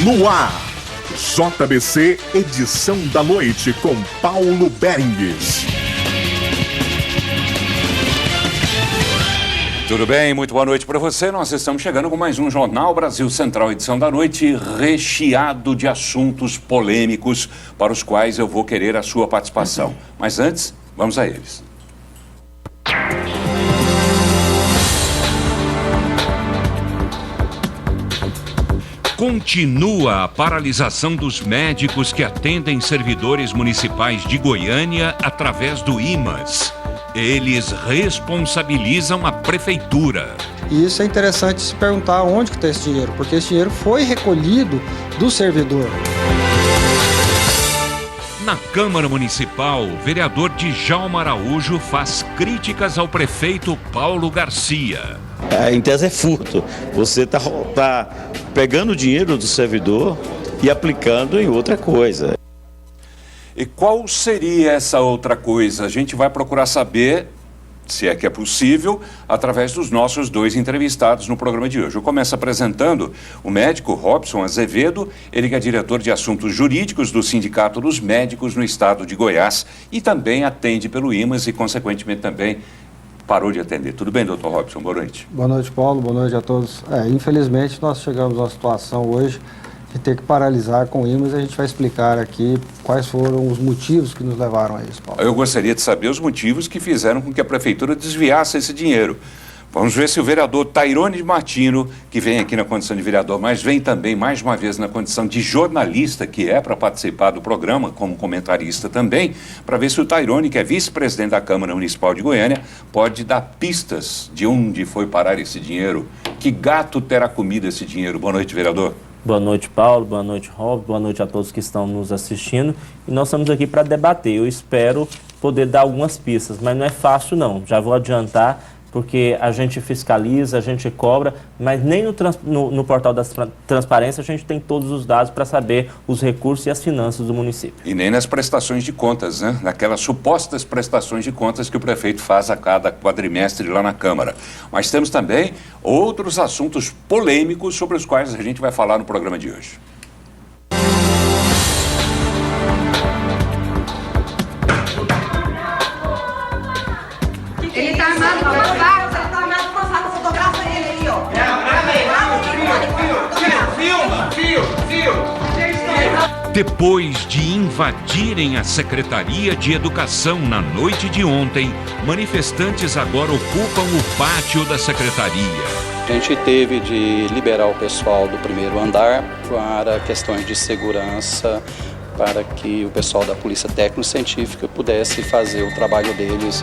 No ar, JBC, edição da noite com Paulo Berengues. Tudo bem? Muito boa noite para você. Nós estamos chegando com mais um Jornal Brasil Central, edição da noite, recheado de assuntos polêmicos para os quais eu vou querer a sua participação. Mas antes, vamos a eles. Continua a paralisação dos médicos que atendem servidores municipais de Goiânia através do IMAS. Eles responsabilizam a prefeitura. E isso é interessante se perguntar onde que está esse dinheiro, porque esse dinheiro foi recolhido do servidor. Na Câmara Municipal, o vereador Djalma Araújo faz críticas ao prefeito Paulo Garcia. Em tese é furto. Você está pegando o dinheiro do servidor e aplicando em outra coisa. E qual seria essa outra coisa? A gente vai procurar saber, se é que é possível, através dos nossos dois entrevistados no programa de hoje. Eu começo apresentando o médico Robson Azevedo, ele que é diretor de assuntos jurídicos do Sindicato dos Médicos no estado de Goiás e também atende pelo IMAS e, consequentemente, também parou de atender. Tudo bem, doutor Robson? Boa noite. Boa noite, Paulo. Boa noite a todos. Infelizmente, nós chegamos a uma situação hoje de ter que paralisar com o IMAS e a gente vai explicar aqui quais foram os motivos que nos levaram a isso, Paulo. Eu gostaria de saber os motivos que fizeram com que a prefeitura desviasse esse dinheiro. Vamos ver se o vereador Tairone Martino, que vem aqui na condição de vereador, mas vem também, mais uma vez, na condição de jornalista, que é para participar do programa, como comentarista também, para ver se o Tairone, que é vice-presidente da Câmara Municipal de Goiânia, pode dar pistas de onde foi parar esse dinheiro. Que gato terá comido esse dinheiro? Boa noite, vereador. Boa noite, Paulo. Boa noite, Rob. Boa noite a todos que estão nos assistindo. E nós estamos aqui para debater. Eu espero poder dar algumas pistas, mas não é fácil, não. Já vou adiantar, porque a gente fiscaliza, a gente cobra, mas nem no portal da transparência a gente tem todos os dados para saber os recursos e as finanças do município. E nem nas prestações de contas, né? Naquelas supostas prestações de contas que o prefeito faz a cada quadrimestre lá na Câmara. Mas temos também outros assuntos polêmicos sobre os quais a gente vai falar no programa de hoje. Ele tá armado com a faca, ele tá armado com a faca, fotografa ele aí, ó. Filma. Depois de invadirem a Secretaria de Educação na noite de ontem, manifestantes agora ocupam o pátio da Secretaria. A gente teve de liberar o pessoal do primeiro andar para questões de segurança, para que o pessoal da Polícia Técnico-Científica pudesse fazer o trabalho deles.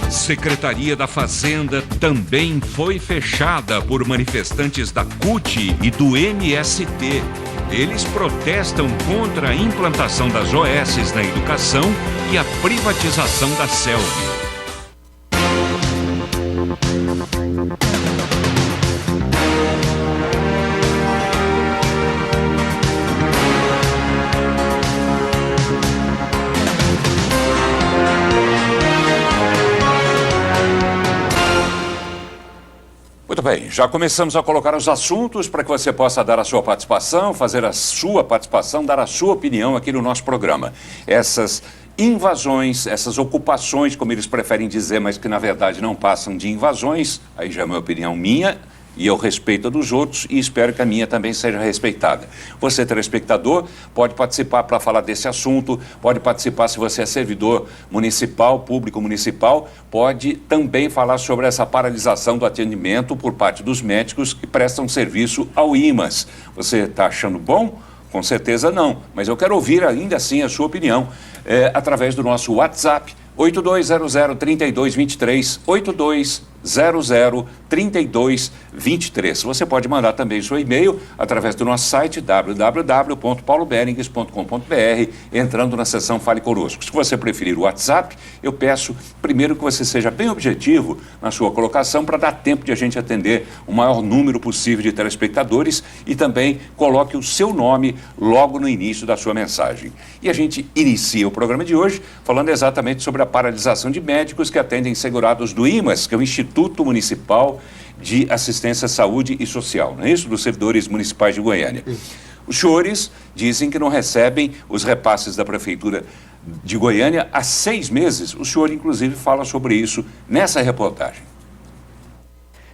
Secretaria da Fazenda também foi fechada por manifestantes da CUT e do MST. Eles protestam contra a implantação das OS na educação e a privatização da CELV. Muito bem, já começamos a colocar os assuntos para que você possa dar a sua participação, fazer a sua participação, dar a sua opinião aqui no nosso programa. Essas invasões, essas ocupações, como eles preferem dizer, mas que na verdade não passam de invasões, aí já é uma opinião minha, e eu respeito a dos outros e espero que a minha também seja respeitada. Você, telespectador, pode participar para falar desse assunto, pode participar se você é servidor municipal, público municipal, pode também falar sobre essa paralisação do atendimento por parte dos médicos que prestam serviço ao IMAS. Você está achando bom? Com certeza não, mas eu quero ouvir ainda assim a sua opinião através do nosso WhatsApp, 8200-3223, 8200-3223. Você pode mandar também o seu e-mail através do nosso site www.pauloberengues.com.br, entrando na seção Fale Conosco. Se você preferir o WhatsApp, eu peço primeiro que você seja bem objetivo na sua colocação para dar tempo de a gente atender o maior número possível de telespectadores e também coloque o seu nome logo no início da sua mensagem. E a gente inicia o programa de hoje falando exatamente sobre a paralisação de médicos que atendem segurados do IMAS, que é o Instituto Municipal de Assistência à Saúde e Social, não é isso? Dos servidores municipais de Goiânia. Os senhores dizem que não recebem os repasses da Prefeitura de Goiânia há 6 meses. O senhor, inclusive, fala sobre isso nessa reportagem.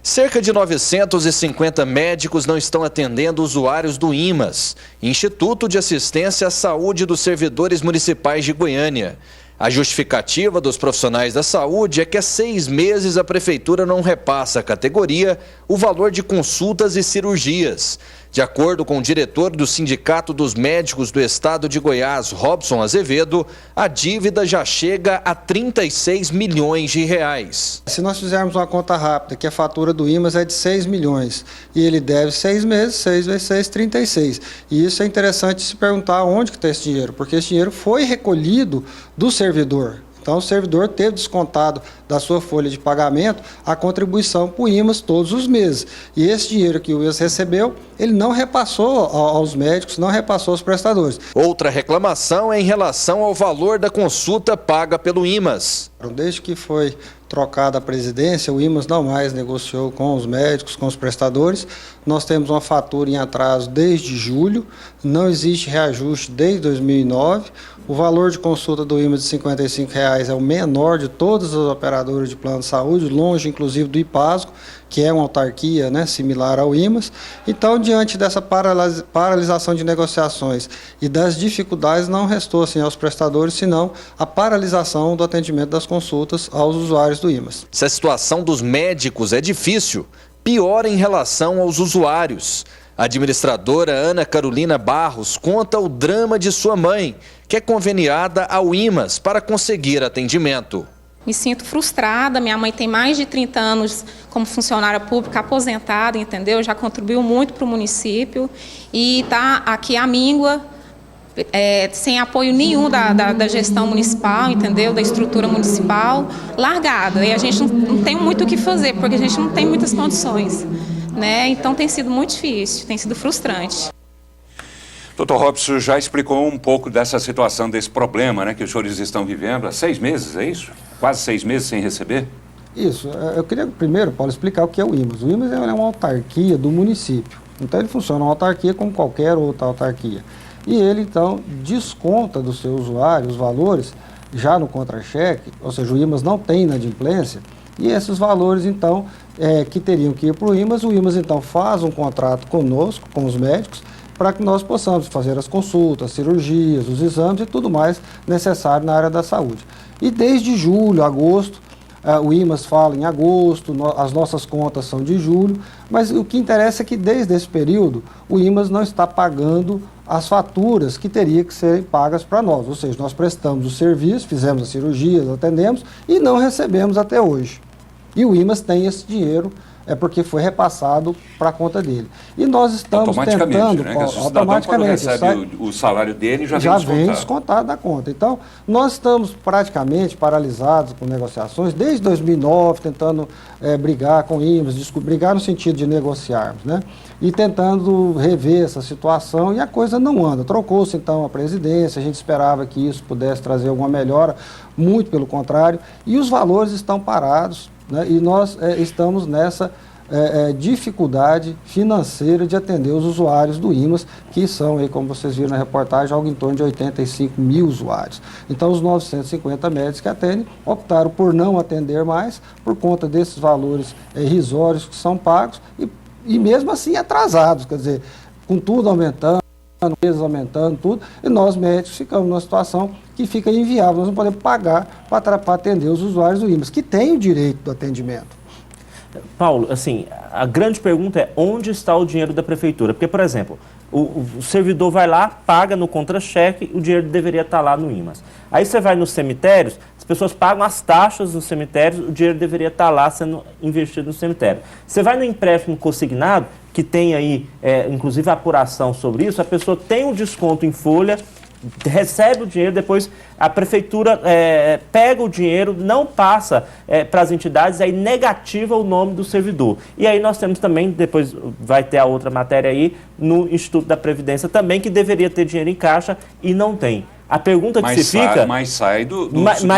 Cerca de 950 médicos não estão atendendo usuários do IMAS, Instituto de Assistência à Saúde dos Servidores Municipais de Goiânia. A justificativa dos profissionais da saúde é que há 6 meses a Prefeitura não repassa à categoria o valor de consultas e cirurgias. De acordo com o diretor do Sindicato dos Médicos do Estado de Goiás, Robson Azevedo, a dívida já chega a 36 milhões de reais. Se nós fizermos uma conta rápida, que a fatura do IMAS é de 6 milhões e ele deve 6 meses, 6 vezes 6, 36. E isso é interessante se perguntar onde que está esse dinheiro, porque esse dinheiro foi recolhido do servidor. Então, o servidor teve descontado da sua folha de pagamento a contribuição para o IMAS todos os meses. E esse dinheiro que o IMAS recebeu, ele não repassou aos médicos, não repassou aos prestadores. Outra reclamação é em relação ao valor da consulta paga pelo IMAS. Desde que foi trocada a presidência, o IMAS não mais negociou com os médicos, com os prestadores. Nós temos uma fatura em atraso desde julho, não existe reajuste desde 2009. O valor de consulta do IMAS de R$ 55,00 é o menor de todas as operadoras de plano de saúde, longe inclusive do IPASGO, que é uma autarquia, né, similar ao IMAS. Então, diante dessa paralisação de negociações e das dificuldades, não restou assim aos prestadores, senão a paralisação do atendimento das consultas aos usuários do IMAS. Se a situação dos médicos é difícil, pior em relação aos usuários. A administradora Ana Carolina Barros conta o drama de sua mãe, que é conveniada ao IMAS para conseguir atendimento. Me sinto frustrada, minha mãe tem mais de 30 anos como funcionária pública aposentada, entendeu? Já contribuiu muito para o município e está aqui à míngua, sem apoio nenhum da gestão municipal, entendeu? Da estrutura municipal, largada. E a gente não tem muito o que fazer, porque a gente não tem muitas condições, né? Então tem sido muito difícil, tem sido frustrante. Doutor Robson já explicou um pouco dessa situação, desse problema, né, que os senhores estão vivendo há 6 meses, é isso? Quase 6 meses sem receber? Isso. Eu queria primeiro, Paulo, explicar o que é o IMAS. O IMAS é uma autarquia do município. Então ele funciona uma autarquia como qualquer outra autarquia. E ele, então, desconta do seu usuário os valores já no contra-cheque, ou seja, o IMAS não tem inadimplência, e esses valores, então, que teriam que ir para o IMAS então, faz um contrato conosco, com os médicos, para que nós possamos fazer as consultas, cirurgias, os exames e tudo mais necessário na área da saúde. E desde julho, agosto, o IMAS fala em agosto, as nossas contas são de julho, mas o que interessa é que desde esse período o IMAS não está pagando as faturas que teriam que serem pagas para nós, ou seja, nós prestamos o serviço, fizemos as cirurgias, atendemos e não recebemos até hoje. E o IMAS tem esse dinheiro, porque foi repassado para a conta dele. E nós estamos tentando, né? Paulo, automaticamente, quando recebe o salário dele já vem descontado da conta. Então, nós estamos praticamente paralisados com negociações desde 2009, tentando brigar com o IMAS, brigar no sentido de negociarmos, né? E tentando rever essa situação, e a coisa não anda. Trocou-se então a presidência, a gente esperava que isso pudesse trazer alguma melhora, muito pelo contrário, e os valores estão parados, né? E nós estamos nessa dificuldade financeira de atender os usuários do IMAS, que são, aí, como vocês viram na reportagem, algo em torno de 85 mil usuários. Então, os 950 médicos que atendem optaram por não atender mais, por conta desses valores irrisórios que são pagos, e mesmo assim atrasados, quer dizer, com tudo aumentando, meses aumentando, tudo, e nós médicos ficamos numa situação que fica inviável, nós não podemos pagar para atender os usuários do IMAS, que têm o direito do atendimento. Paulo, assim, a grande pergunta é onde está o dinheiro da prefeitura? Porque, por exemplo, o servidor vai lá, paga no contra-cheque, o dinheiro deveria estar lá no IMAS. Aí você vai nos cemitérios, as pessoas pagam as taxas nos cemitérios, o dinheiro deveria estar lá sendo investido no cemitério. Você vai no empréstimo consignado, que tem aí, inclusive, a apuração sobre isso, a pessoa tem um desconto em folha, recebe o dinheiro, depois a prefeitura pega o dinheiro, não passa para as entidades, aí negativa o nome do servidor. E aí nós temos também, depois vai ter a outra matéria aí, no Instituto da Previdência também, que deveria ter dinheiro em caixa e não tem. A pergunta que se fica... Mas sai do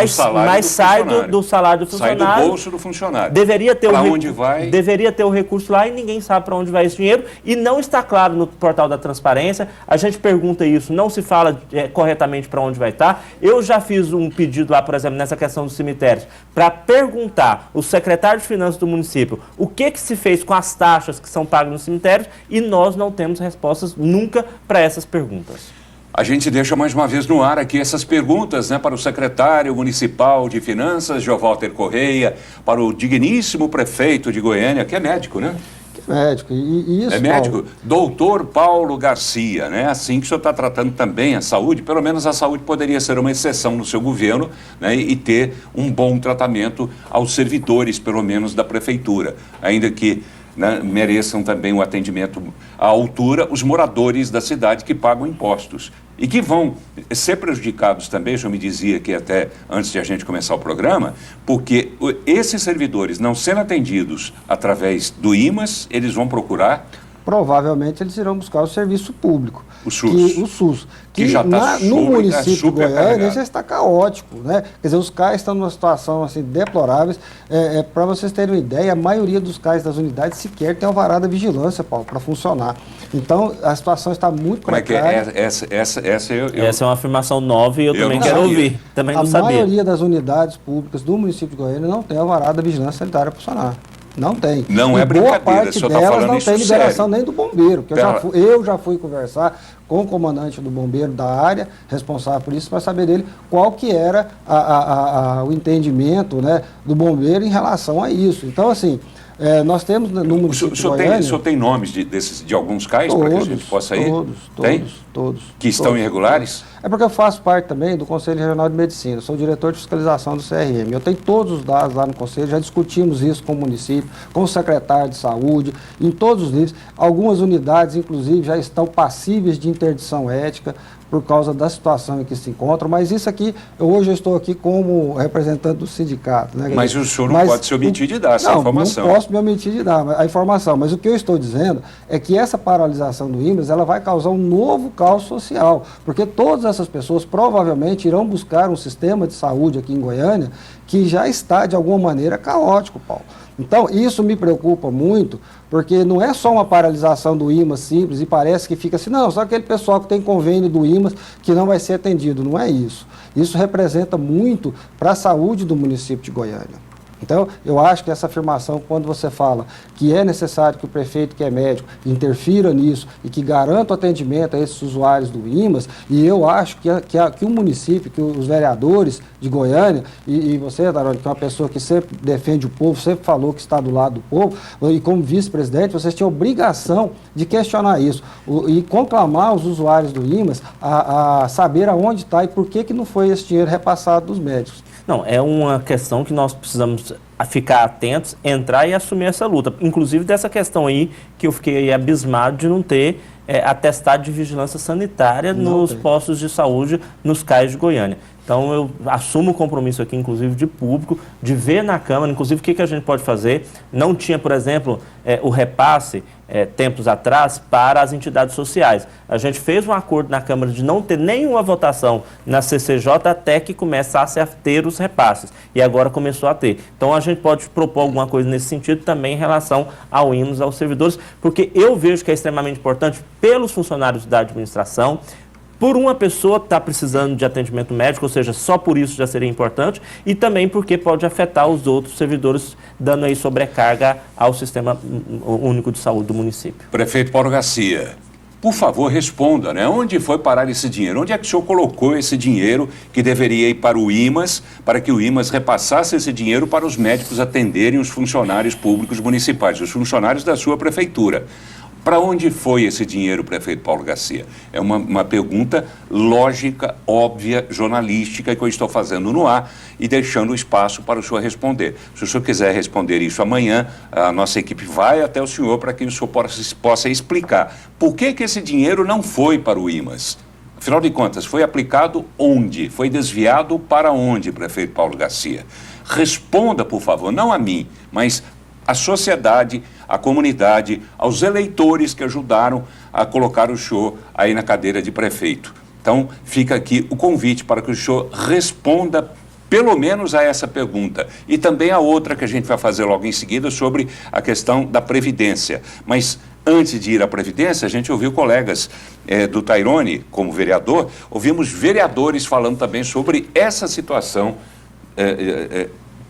salário do funcionário. Sai do bolso do funcionário. Deveria ter onde vai? Deveria ter o recurso lá e ninguém sabe para onde vai esse dinheiro. E não está claro no portal da transparência. A gente pergunta isso, não se fala corretamente para onde vai estar. Eu já fiz um pedido lá, por exemplo, nessa questão dos cemitérios, para perguntar ao secretário de Finanças do município o que se fez com as taxas que são pagas nos cemitérios, e nós não temos respostas nunca para essas perguntas. A gente deixa mais uma vez no ar aqui essas perguntas, né, para o secretário municipal de Finanças, João Walter Correia, para o digníssimo prefeito de Goiânia, que é médico, né? Que é médico. E isso, é médico, doutor Paulo Garcia, né? Assim que o senhor está tratando também a saúde, pelo menos a saúde poderia ser uma exceção no seu governo, né, e ter um bom tratamento aos servidores, pelo menos, da prefeitura, ainda que, né, mereçam também o atendimento à altura os moradores da cidade que pagam impostos e que vão ser prejudicados também, eu me dizia aqui até antes de a gente começar o programa, porque esses servidores não sendo atendidos através do IMAS, eles vão procurar... Provavelmente eles irão buscar o serviço público. O SUS. O SUS. Que já está no município de Goiânia já está caótico, né? Quer dizer, os CAIS estão numa situação assim deplorável. Para vocês terem uma ideia, a maioria dos CAIS das unidades sequer tem alvará da vigilância, Paulo, para funcionar. Então, a situação está muito precária. Como é que é? Essa é uma afirmação nova e eu também quero ouvir. Também não sabia. A maioria das unidades públicas do município de Goiânia não tem alvará da vigilância sanitária para funcionar. Não tem. Não é brincadeira, o senhor está falando isso sério. Não tem liberação nem do bombeiro, porque eu já fui conversar com o comandante do bombeiro da área, responsável por isso, para saber dele qual que era o entendimento, né, do bombeiro em relação a isso. Então, assim, nós temos no município de Goiânia... O senhor tem nomes de alguns CAIS para que a gente possa ir? Todos. Que estão irregulares? É porque eu faço parte também do Conselho Regional de Medicina, eu sou diretor de fiscalização do CRM. Eu tenho todos os dados lá no Conselho, já discutimos isso com o município, com o secretário de saúde, em todos os níveis. Algumas unidades, inclusive, já estão passíveis de interdição ética por causa da situação em que se encontram, mas isso aqui, hoje eu estou aqui como representante do sindicato. Né? Mas o senhor não pode se omitir de dar essa informação. Não posso me omitir de dar a informação, mas o que eu estou dizendo é que essa paralisação do IMAS, ela vai causar um novo caos social, porque todas essas pessoas provavelmente irão buscar um sistema de saúde aqui em Goiânia que já está, de alguma maneira, caótico, Paulo. Então, isso me preocupa muito, porque não é só uma paralisação do IMAS simples e parece que fica assim, não, só aquele pessoal que tem convênio do IMAS que não vai ser atendido. Não é isso. Isso representa muito para a saúde do município de Goiânia. Então, eu acho que essa afirmação, quando você fala que é necessário que o prefeito, que é médico, interfira nisso e que garanta o atendimento a esses usuários do IMAS, e eu acho que o município, que os vereadores de Goiânia, e você, Darone, que é uma pessoa que sempre defende o povo, sempre falou que está do lado do povo, e como vice-presidente, vocês têm obrigação de questionar isso e conclamar os usuários do IMAS a saber aonde está e por que não foi esse dinheiro repassado dos médicos. Não, é uma questão que nós precisamos ficar atentos, entrar e assumir essa luta. Inclusive dessa questão aí, que eu fiquei abismado de não ter atestado de vigilância sanitária nos postos de saúde, nos CAIS de Goiânia. Então, eu assumo o compromisso aqui, inclusive, de público, de ver na Câmara, inclusive, o que a gente pode fazer. Não tinha, por exemplo, o repasse, tempos atrás, para as entidades sociais. A gente fez um acordo na Câmara de não ter nenhuma votação na CCJ até que começasse a ter os repasses. E agora começou a ter. Então, a gente pode propor alguma coisa nesse sentido também em relação ao IMAS, aos servidores, porque eu vejo que é extremamente importante pelos funcionários da administração, por uma pessoa que está precisando de atendimento médico, ou seja, só por isso já seria importante, e também porque pode afetar os outros servidores, dando aí sobrecarga ao Sistema Único de Saúde do município. Prefeito Paulo Garcia, por favor, responda, né? Onde foi parar esse dinheiro? Onde é que o senhor colocou esse dinheiro que deveria ir para o IMAS, para que o IMAS repassasse esse dinheiro para os médicos atenderem os funcionários públicos municipais, os funcionários da sua prefeitura? Para onde foi esse dinheiro, prefeito Paulo Garcia? É uma pergunta lógica, óbvia, jornalística que eu estou fazendo no ar e deixando o espaço para o senhor responder. Se o senhor quiser responder isso amanhã, a nossa equipe vai até o senhor para que o senhor possa explicar por que esse dinheiro não foi para o IMAS. Afinal de contas, foi aplicado onde? Foi desviado para onde, prefeito Paulo Garcia? Responda, por favor, não a mim, mas à sociedade, à comunidade, aos eleitores que ajudaram a colocar o senhor aí na cadeira de prefeito. Então, fica aqui o convite para que o senhor responda pelo menos a essa pergunta. E também a outra que a gente vai fazer logo em seguida sobre a questão da Previdência. Mas antes de ir à Previdência, a gente ouviu colegas do Tairone, como vereador, ouvimos vereadores falando também sobre essa situação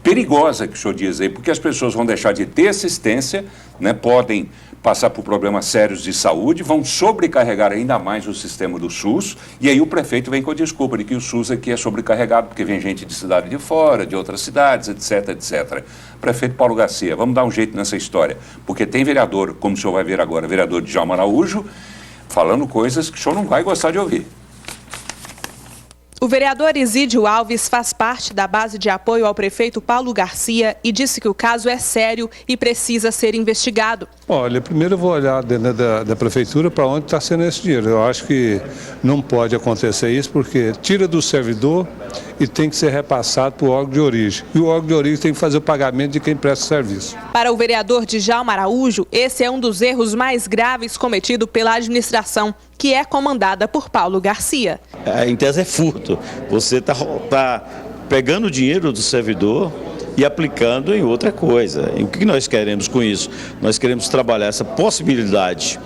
perigosa que o senhor diz aí, porque as pessoas vão deixar de ter assistência, né, podem passar por problemas sérios de saúde, vão sobrecarregar ainda mais o sistema do SUS, e aí o prefeito vem com a desculpa de que o SUS aqui é sobrecarregado porque vem gente de cidade de fora, de outras cidades, etc, etc. Prefeito Paulo Garcia, vamos dar um jeito nessa história, porque tem vereador, como o senhor vai ver agora, vereador Djalma Araújo, falando coisas que o senhor não vai gostar de ouvir. O vereador Isídio Alves faz parte da base de apoio ao prefeito Paulo Garcia e disse que o caso é sério e precisa ser investigado. Olha, primeiro eu vou olhar dentro da prefeitura para onde está sendo esse dinheiro. Eu acho que não pode acontecer isso porque tira do servidor e tem que ser repassado para o órgão de origem. E o órgão de origem tem que fazer o pagamento de quem presta serviço. Para o vereador Djalma Araújo, esse é um dos erros mais graves cometido pela administração, que é comandada por Paulo Garcia. Em tese é furto. Você está pegando o dinheiro do servidor e aplicando em outra coisa. E o que nós queremos com isso? Nós queremos trabalhar essa possibilidade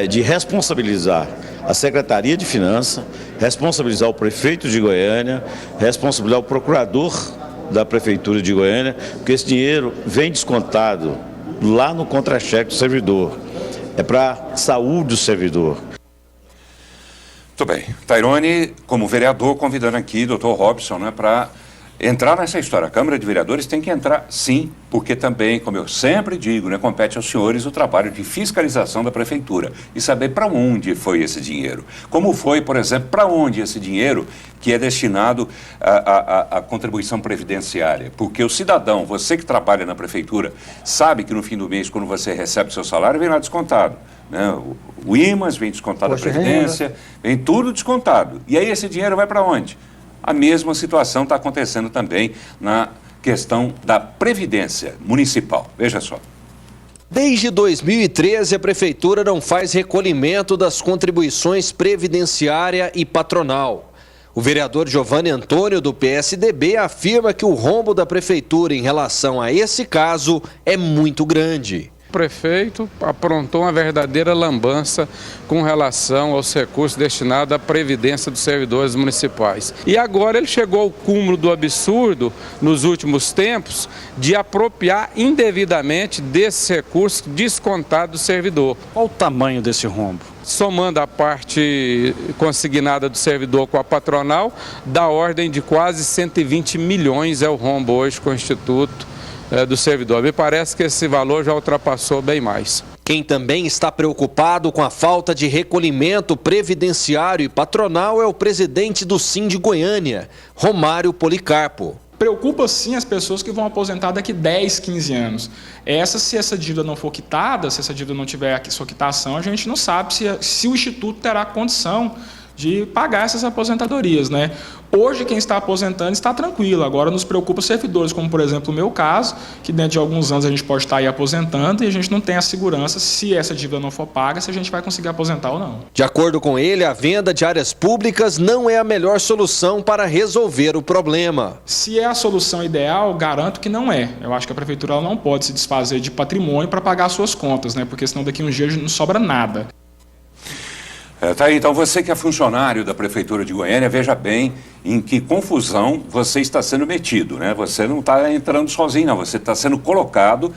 de responsabilizar a Secretaria de Finanças, responsabilizar o prefeito de Goiânia, responsabilizar o procurador da Prefeitura de Goiânia, porque esse dinheiro vem descontado lá no contra-cheque do servidor. É para a saúde do servidor. Muito bem. Tairone, como vereador, convidando aqui o doutor Robson, né, para entrar nessa história. A Câmara de Vereadores tem que entrar, sim, porque também, como eu sempre digo, né, compete aos senhores o trabalho de fiscalização da Prefeitura e saber para onde foi esse dinheiro. Como foi, por exemplo, para onde esse dinheiro que é destinado à contribuição previdenciária. Porque o cidadão, você que trabalha na Prefeitura, sabe que no fim do mês, quando você recebe o seu salário, vem lá descontado. Né? O IMAS vem descontado, a Previdência, vem tudo descontado. E aí esse dinheiro vai para onde? A mesma situação está acontecendo também na questão da Previdência Municipal. Veja só. Desde 2013, a Prefeitura não faz recolhimento das contribuições previdenciária e patronal. O vereador Giovanni Antônio, do PSDB, afirma que o rombo da Prefeitura em relação a esse caso é muito grande. O prefeito aprontou uma verdadeira lambança com relação aos recursos destinados à previdência dos servidores municipais. E agora ele chegou ao cúmulo do absurdo, nos últimos tempos, de apropriar indevidamente desses recursos descontados do servidor. Qual o tamanho desse rombo? Somando a parte consignada do servidor com a patronal, da ordem de quase 120 milhões é o rombo hoje com o Instituto do servidor. Me parece que esse valor já ultrapassou bem mais. Quem também está preocupado com a falta de recolhimento previdenciário e patronal é o presidente do Sim de Goiânia, Romário Policarpo. Preocupa sim as pessoas que vão aposentar daqui 10, 15 anos. Se essa dívida não for quitada, se essa dívida não tiver aqui sua quitação, a gente não sabe se o Instituto terá condição de pagar essas aposentadorias, né? Hoje, quem está aposentando está tranquilo. Agora, nos preocupa os servidores, como, por exemplo, o meu caso, que dentro de alguns anos a gente pode estar aí aposentando e a gente não tem a segurança, se essa dívida não for paga, se a gente vai conseguir aposentar ou não. De acordo com ele, a venda de áreas públicas não é a melhor solução para resolver o problema. Se é a solução ideal, garanto que não é. Eu acho que a Prefeitura ela não pode se desfazer de patrimônio para pagar suas contas, né? Porque senão daqui a uns dias não sobra nada. Tá aí, então você que é funcionário da Prefeitura de Goiânia, veja bem em que confusão você está sendo metido, né? Você não está entrando sozinho, não, você está sendo colocado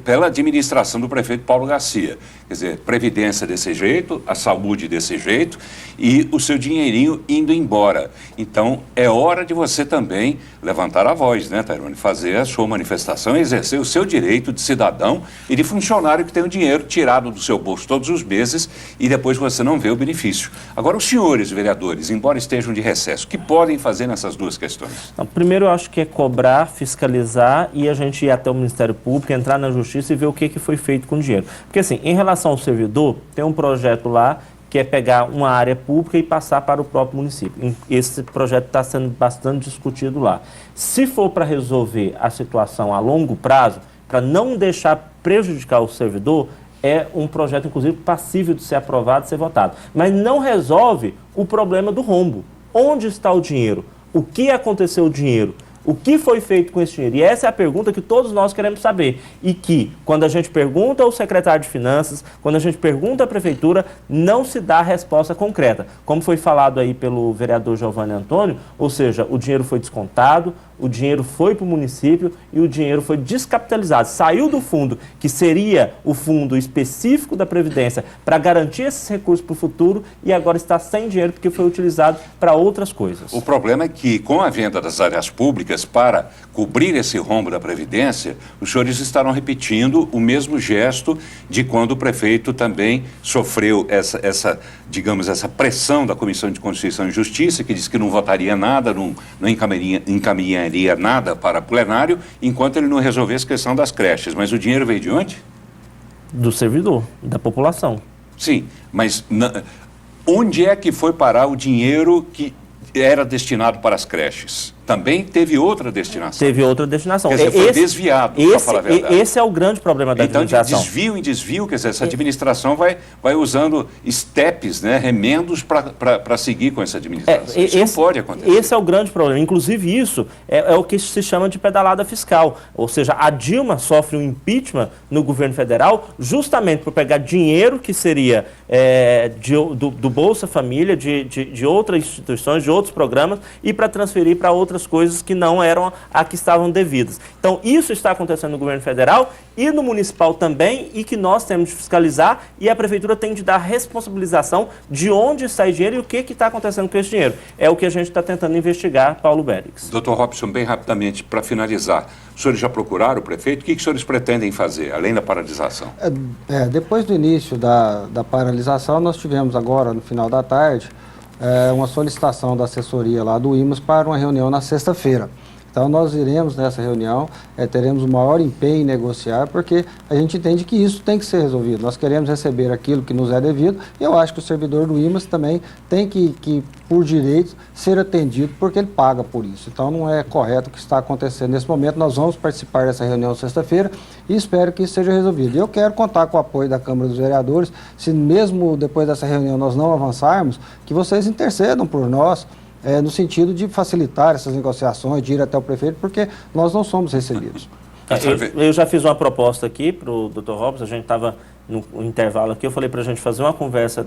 pela administração do prefeito Paulo Garcia. Quer dizer, previdência desse jeito, a saúde desse jeito e o seu dinheirinho indo embora. Então, é hora de você também levantar a voz, né, Tairone? Fazer a sua manifestação e exercer o seu direito de cidadão e de funcionário que tem o dinheiro tirado do seu bolso todos os meses e depois você não vê o benefício. Agora, os senhores vereadores, embora estejam de recesso, o que podem fazer nessas duas questões? Então, primeiro, eu acho que é cobrar, fiscalizar e a gente ir até o Ministério Público, entrar na Justiça e ver o que foi feito com o dinheiro. Porque, assim, em relação ao servidor, tem um projeto lá que é pegar uma área pública e passar para o próprio município. Esse projeto está sendo bastante discutido lá. Se for para resolver a situação a longo prazo, para não deixar prejudicar o servidor, é um projeto, inclusive, passível de ser aprovado, de ser votado. Mas não resolve o problema do rombo. Onde está o dinheiro? O que aconteceu o dinheiro? O que foi feito com esse dinheiro? E essa é a pergunta que todos nós queremos saber. E que, quando a gente pergunta ao secretário de Finanças, quando a gente pergunta à Prefeitura, não se dá resposta concreta. Como foi falado aí pelo vereador Giovanni Antônio, ou seja, o dinheiro foi descontado, o dinheiro foi para o município e o dinheiro foi descapitalizado. Saiu do fundo, que seria o fundo específico da Previdência, para garantir esses recursos para o futuro, e agora está sem dinheiro porque foi utilizado para outras coisas. O problema é que, com a venda das áreas públicas, para cobrir esse rombo da Previdência, os senhores estarão repetindo o mesmo gesto de quando o prefeito também sofreu essa pressão da Comissão de Constituição e Justiça, que disse que não votaria nada, não encaminharia nada para plenário, enquanto ele não resolvesse a questão das creches. Mas o dinheiro veio de onde? Do servidor, da população. Sim, mas onde é que foi parar o dinheiro que era destinado para as creches? Também teve outra destinação. Teve outra destinação. Quer dizer, foi desviado, para falar a verdade. Esse é o grande problema da administração. Então, de desvio em desvio, quer dizer, essa administração vai usando steps, né, remendos para seguir com essa administração. Isso não pode acontecer. Esse é o grande problema. Inclusive, isso é o que se chama de pedalada fiscal. Ou seja, a Dilma sofre um impeachment no governo federal justamente por pegar dinheiro que seria do Bolsa Família, de outras instituições, de outros programas, e para transferir para outras coisas que não eram a que estavam devidas. Então, isso está acontecendo no governo federal e no municipal também, e que nós temos de fiscalizar, e a prefeitura tem de dar responsabilização de onde sai dinheiro e o que está acontecendo com esse dinheiro. É o que a gente está tentando investigar, Paulo Bérix. Doutor Robson, bem rapidamente, para finalizar, os senhores já procuraram o prefeito? O que os senhores pretendem fazer, além da paralisação? Depois do início da paralisação, nós tivemos agora, no final da tarde, uma solicitação da assessoria lá do IMAS para uma reunião na sexta-feira. Então, nós iremos nessa reunião, teremos o maior empenho em negociar, porque a gente entende que isso tem que ser resolvido. Nós queremos receber aquilo que nos é devido, e eu acho que o servidor do IMAS também tem que por direito, ser atendido, porque ele paga por isso. Então, não é correto o que está acontecendo nesse momento. Nós vamos participar dessa reunião sexta-feira e espero que isso seja resolvido. E eu quero contar com o apoio da Câmara dos Vereadores, se mesmo depois dessa reunião nós não avançarmos, que vocês intercedam por nós, no sentido de facilitar essas negociações, de ir até o prefeito, porque nós não somos recebidos. Eu já fiz uma proposta aqui para o Dr. Robson, a gente estava no intervalo aqui, eu falei para a gente fazer uma conversa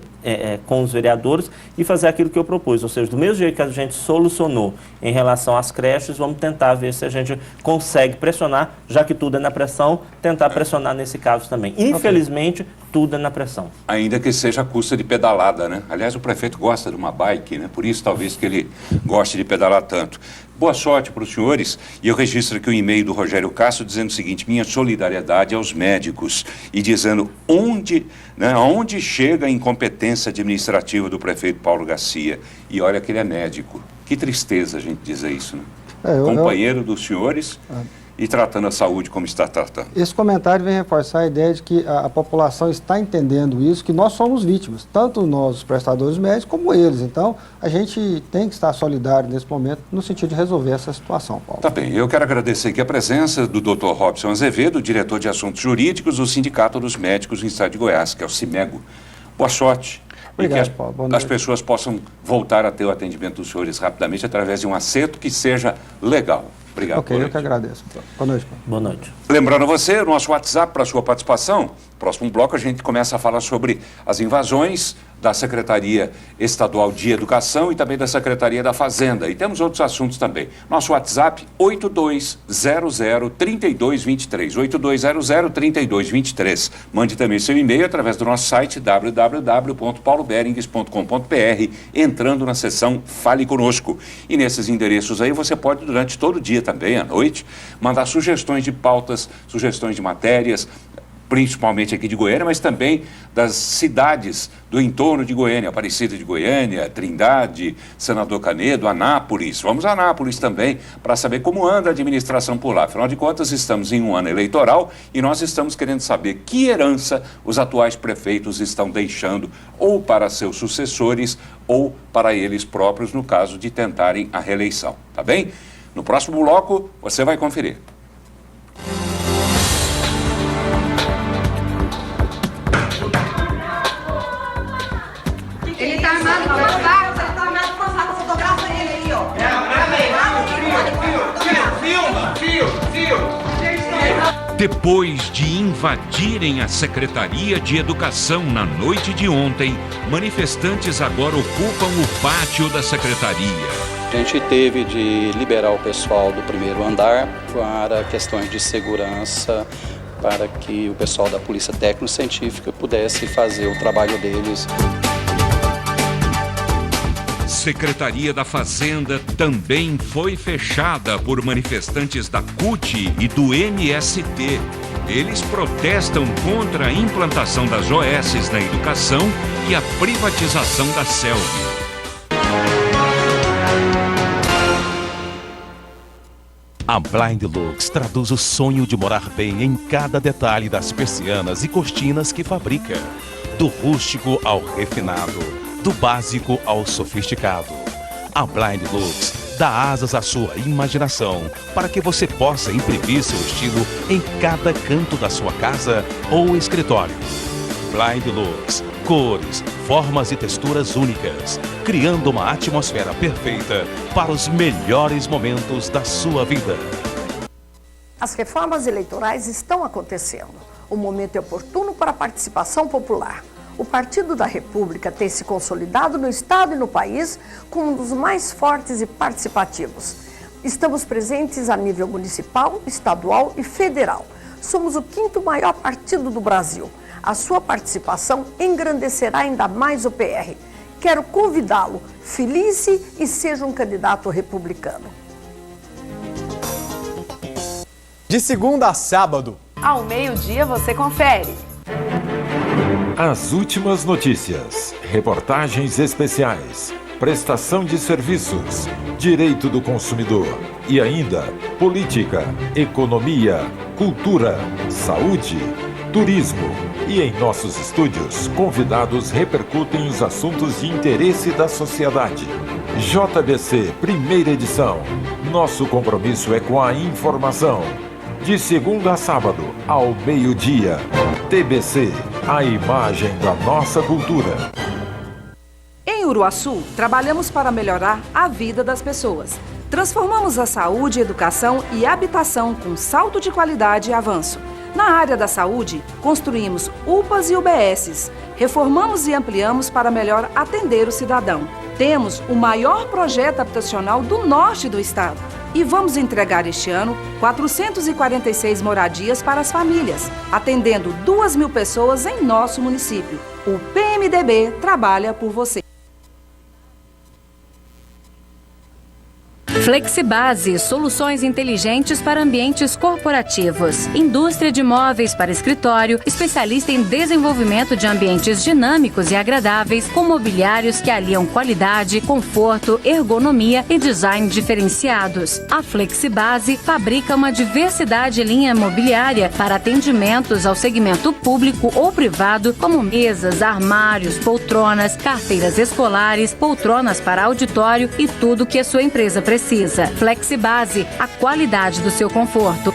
com os vereadores e fazer aquilo que eu propus, ou seja, do mesmo jeito que a gente solucionou em relação às creches, vamos tentar ver se a gente consegue pressionar, já que tudo é na pressão, tentar pressionar nesse caso também. Infelizmente, tudo é na pressão. Ainda que seja a custa de pedalada, né? Aliás, o prefeito gosta de uma bike, né? Por isso talvez que ele goste de pedalar tanto. Boa sorte para os senhores, e eu registro aqui o e-mail do Rogério Castro dizendo o seguinte: minha solidariedade aos médicos, e dizendo onde chega a incompetência administrativa do prefeito Paulo Garcia. E olha que ele é médico. Que tristeza a gente dizer isso, né? Companheiro dos senhores e tratando a saúde como está tratando. Esse comentário vem reforçar a ideia de que a população está entendendo isso, que nós somos vítimas, tanto nós, os prestadores médicos, como eles. Então, a gente tem que estar solidário nesse momento, no sentido de resolver essa situação, Paulo. Tá bem, eu quero agradecer aqui a presença do Dr. Robson Azevedo, diretor de Assuntos Jurídicos do Sindicato dos Médicos do Estado de Goiás, que é o CIMEGO. Boa sorte. Obrigado, e que Paulo. as pessoas possam voltar a ter o atendimento dos senhores rapidamente através de um acerto que seja legal. Obrigado. Ok, eu que agradeço. Boa noite, Paulo. Boa noite. Lembrando a você, o nosso WhatsApp para a sua participação. Próximo bloco a gente começa a falar sobre as invasões da Secretaria Estadual de Educação e também da Secretaria da Fazenda. E temos outros assuntos também. Nosso WhatsApp, 8200-3223. 8200-3223. Mande também seu e-mail através do nosso site www.pauloberings.com.br, entrando na seção Fale Conosco. E nesses endereços aí você pode, durante todo o dia também, à noite, mandar sugestões de pautas, sugestões de matérias, principalmente aqui de Goiânia, mas também das cidades do entorno de Goiânia, Aparecida de Goiânia, Trindade, Senador Canedo, Anápolis. Vamos a Anápolis também para saber como anda a administração por lá. Afinal de contas, estamos em um ano eleitoral e nós estamos querendo saber que herança os atuais prefeitos estão deixando ou para seus sucessores ou para eles próprios, no caso de tentarem a reeleição. Tá bem? No próximo bloco, você vai conferir. Depois de invadirem a Secretaria de Educação na noite de ontem, manifestantes agora ocupam o pátio da Secretaria. A gente teve de liberar o pessoal do primeiro andar para questões de segurança, para que o pessoal da Polícia Técnico-Científica pudesse fazer o trabalho deles. Secretaria da Fazenda também foi fechada por manifestantes da CUT e do MST. Eles protestam contra a implantação das OS na educação e a privatização da CELV. A Blind Lux traduz o sonho de morar bem em cada detalhe das persianas e cortinas que fabrica. Do rústico ao refinado. Do básico ao sofisticado. A Blind Lux dá asas à sua imaginação para que você possa imprimir seu estilo em cada canto da sua casa ou escritório. Blind Lux, cores, formas e texturas únicas, criando uma atmosfera perfeita para os melhores momentos da sua vida. As reformas eleitorais estão acontecendo. O momento é oportuno para a participação popular. O Partido da República tem se consolidado no Estado e no país como um dos mais fortes e participativos. Estamos presentes a nível municipal, estadual e federal. Somos o 5º maior partido do Brasil. A sua participação engrandecerá ainda mais o PR. Quero convidá-lo, filice e seja um candidato republicano. De segunda a sábado, ao meio-dia você confere. As últimas notícias, reportagens especiais, prestação de serviços, direito do consumidor e ainda política, economia, cultura, saúde, turismo. E em nossos estúdios, convidados repercutem os assuntos de interesse da sociedade. JBC, primeira edição. Nosso compromisso é com a informação. De segunda a sábado, ao meio-dia. TBC, a imagem da nossa cultura. Em Uruaçu, trabalhamos para melhorar a vida das pessoas. Transformamos a saúde, educação e habitação com salto de qualidade e avanço. Na área da saúde, construímos UPAs e UBSs. Reformamos e ampliamos para melhor atender o cidadão. Temos o maior projeto habitacional do norte do estado. E vamos entregar este ano 446 moradias para as famílias, atendendo 2.000 pessoas em nosso município. O PMDB trabalha por você. Flexibase, soluções inteligentes para ambientes corporativos. Indústria de móveis para escritório, especialista em desenvolvimento de ambientes dinâmicos e agradáveis, com mobiliários que aliam qualidade, conforto, ergonomia e design diferenciados. A Flexibase fabrica uma diversidade de linha mobiliária para atendimentos ao segmento público ou privado, como mesas, armários, poltronas, carteiras escolares, poltronas para auditório e tudo que a sua empresa precisa. Flexibase, a qualidade do seu conforto.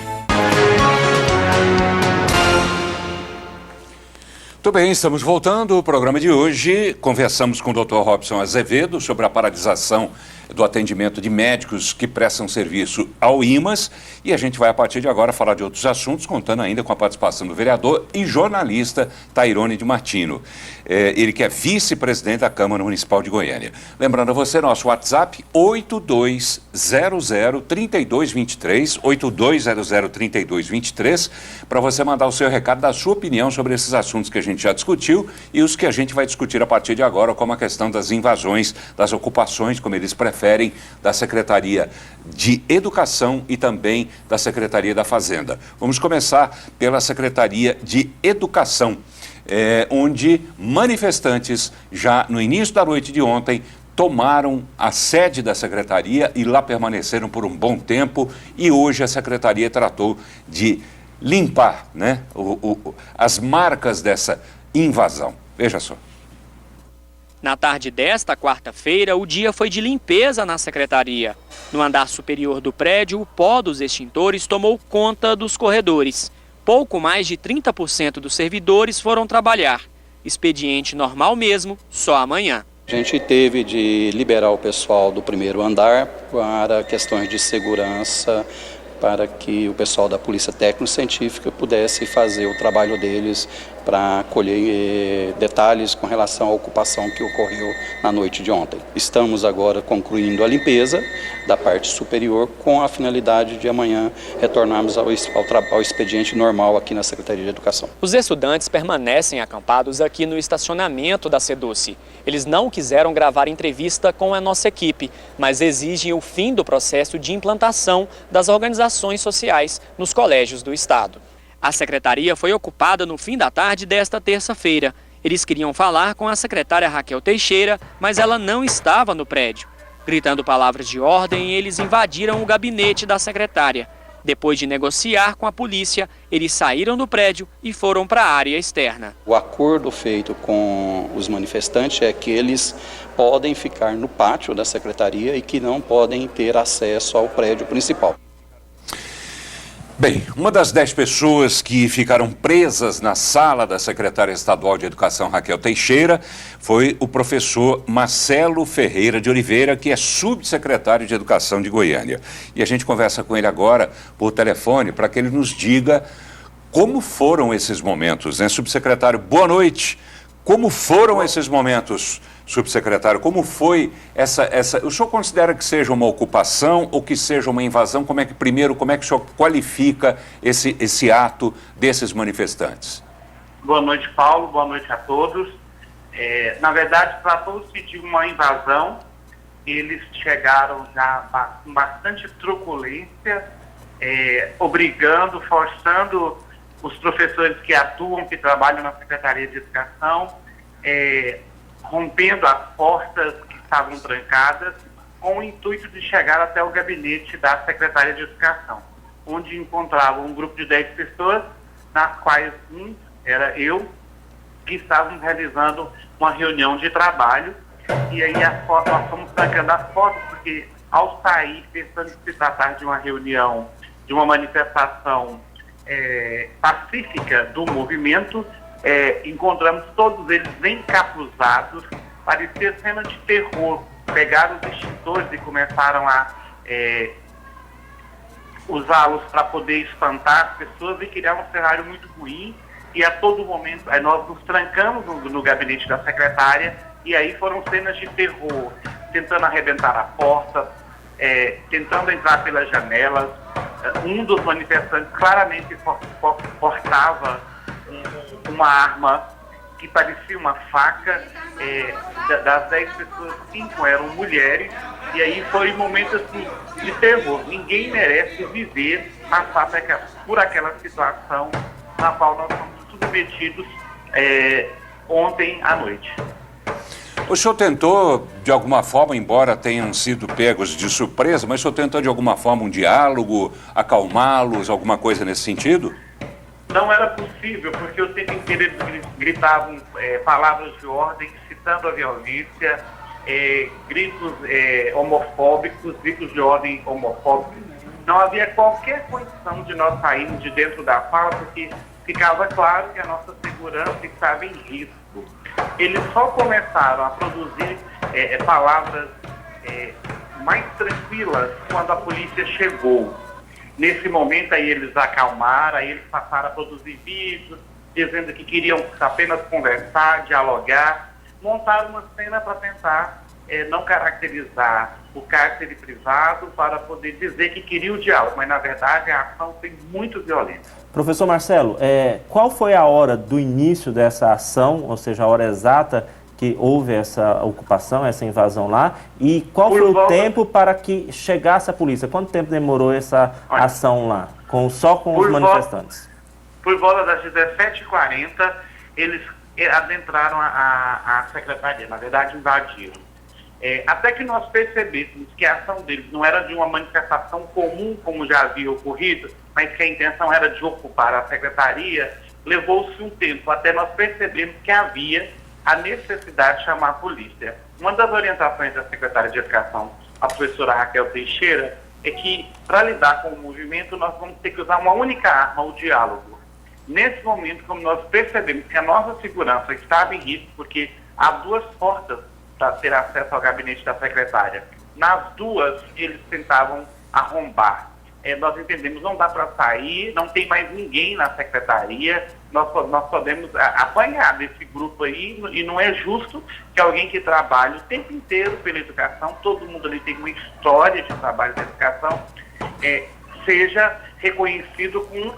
Muito bem, estamos voltando ao programa de hoje. Conversamos com o Dr. Robson Azevedo sobre a paralisação do atendimento de médicos que prestam serviço ao IMAS, e a gente vai a partir de agora falar de outros assuntos, contando ainda com a participação do vereador e jornalista Tairone de Martino. Ele que é vice-presidente da Câmara Municipal de Goiânia. Lembrando a você, nosso WhatsApp 82003223, 82003223, para você mandar o seu recado, da sua opinião sobre esses assuntos que a gente já discutiu e os que a gente vai discutir a partir de agora, como a questão das invasões, das ocupações, como eles preferem, da Secretaria de Educação e também da Secretaria da Fazenda. Vamos começar pela Secretaria de Educação, onde manifestantes, já no início da noite de ontem, tomaram a sede da Secretaria e lá permaneceram por um bom tempo, e hoje a Secretaria tratou de limpar, né, as marcas dessa invasão. Veja só. Na tarde desta quarta-feira, o dia foi de limpeza na secretaria. No andar superior do prédio, o pó dos extintores tomou conta dos corredores. Pouco mais de 30% dos servidores foram trabalhar. Expediente normal mesmo, só amanhã. A gente teve de liberar o pessoal do primeiro andar para questões de segurança, para que o pessoal da Polícia Técnico-Científica pudesse fazer o trabalho deles para colher detalhes com relação à ocupação que ocorreu na noite de ontem. Estamos agora concluindo a limpeza da parte superior com a finalidade de amanhã retornarmos ao expediente normal aqui na Secretaria de Educação. Os estudantes permanecem acampados aqui no estacionamento da SEDUC. Eles não quiseram gravar entrevista com a nossa equipe, mas exigem o fim do processo de implantação das organizações sociais nos colégios do estado. A secretaria foi ocupada no fim da tarde desta terça-feira. Eles queriam falar com a secretária Raquel Teixeira, mas ela não estava no prédio. Gritando palavras de ordem, eles invadiram o gabinete da secretária. Depois de negociar com a polícia, eles saíram do prédio e foram para a área externa. O acordo feito com os manifestantes é que eles podem ficar no pátio da secretaria e que não podem ter acesso ao prédio principal. Bem, uma das 10 pessoas que ficaram presas na sala da secretária estadual de Educação, Raquel Teixeira, foi o professor Marcelo Ferreira de Oliveira, que é subsecretário de Educação de Goiânia. E a gente conversa com ele agora por telefone para que ele nos diga como foram esses momentos, né, subsecretário? Boa noite. Como foram esses momentos, subsecretário? Como foi essa... O senhor considera que seja uma ocupação ou que seja uma invasão? Como é que o senhor qualifica esse ato desses manifestantes? Boa noite, Paulo. Boa noite a todos. Na verdade, tratou-se de uma invasão. Eles chegaram já com bastante truculência, obrigando, forçando os professores que atuam, que trabalham na Secretaria de Educação, rompendo as portas que estavam trancadas, com o intuito de chegar até o gabinete da Secretaria de Educação, onde encontrava um grupo de 10 pessoas, nas quais era eu, que estávamos realizando uma reunião de trabalho, e aí nós fomos trancando as portas, porque ao sair, pensando que se tratar de uma reunião, de uma manifestação pacífica do movimento, encontramos todos eles encapuzados, parecia cena de terror. Pegaram os extintores e começaram a usá-los para poder espantar as pessoas e criar um cenário muito ruim. E a todo momento nós nos trancamos no gabinete da secretária, e aí foram cenas de terror, tentando arrebentar a porta, tentando entrar pelas janelas. Um dos manifestantes claramente portava uma arma que parecia uma faca. Das 10 pessoas, 5 eram mulheres, e aí foi um momento assim, de terror. Ninguém merece viver, passar por aquela situação na qual nós fomos submetidos ontem à noite. O senhor tentou, de alguma forma, embora tenham sido pegos de surpresa, mas o senhor tentou, de alguma forma, um diálogo, acalmá-los, alguma coisa nesse sentido? Não era possível, porque o tempo inteiro eles gritavam palavras de ordem, citando a violência, gritos homofóbicos, gritos de ordem homofóbicos. Não havia qualquer condição de nós sairmos de dentro da sala, porque ficava claro que a nossa segurança estava em risco. Eles só começaram a produzir palavras mais tranquilas quando a polícia chegou. Nesse momento aí eles acalmaram, aí eles passaram a produzir vídeos, dizendo que queriam apenas conversar, dialogar, montaram uma cena para tentar não caracterizar o cárcere privado, para poder dizer que queria o diálogo, mas na verdade a ação foi muito violenta. Professor Marcelo, qual foi a hora do início dessa ação, ou seja, a hora exata que houve essa ocupação, essa invasão lá, e qual foi o tempo para que chegasse a polícia? Quanto tempo demorou essa ação lá, só com os manifestantes? Por volta das 17h40, eles adentraram a secretaria, na verdade invadiram. Até que nós percebêssemos que a ação deles não era de uma manifestação comum, como já havia ocorrido, mas que a intenção era de ocupar a secretaria, levou-se um tempo até nós percebermos que havia a necessidade de chamar a polícia. Uma das orientações da secretária de Educação, a professora Raquel Teixeira, é que para lidar com o movimento nós vamos ter que usar uma única arma, o diálogo. Nesse momento, como nós percebemos que a nossa segurança estava em risco, porque há 2 portas para ter acesso ao gabinete da secretária. Nas 2, eles tentavam arrombar. nós entendemos, não dá para sair, não tem mais ninguém na secretaria, nós podemos apanhar desse grupo aí, e não é justo que alguém que trabalha o tempo inteiro pela educação, todo mundo ali tem uma história de trabalho da educação, seja reconhecido com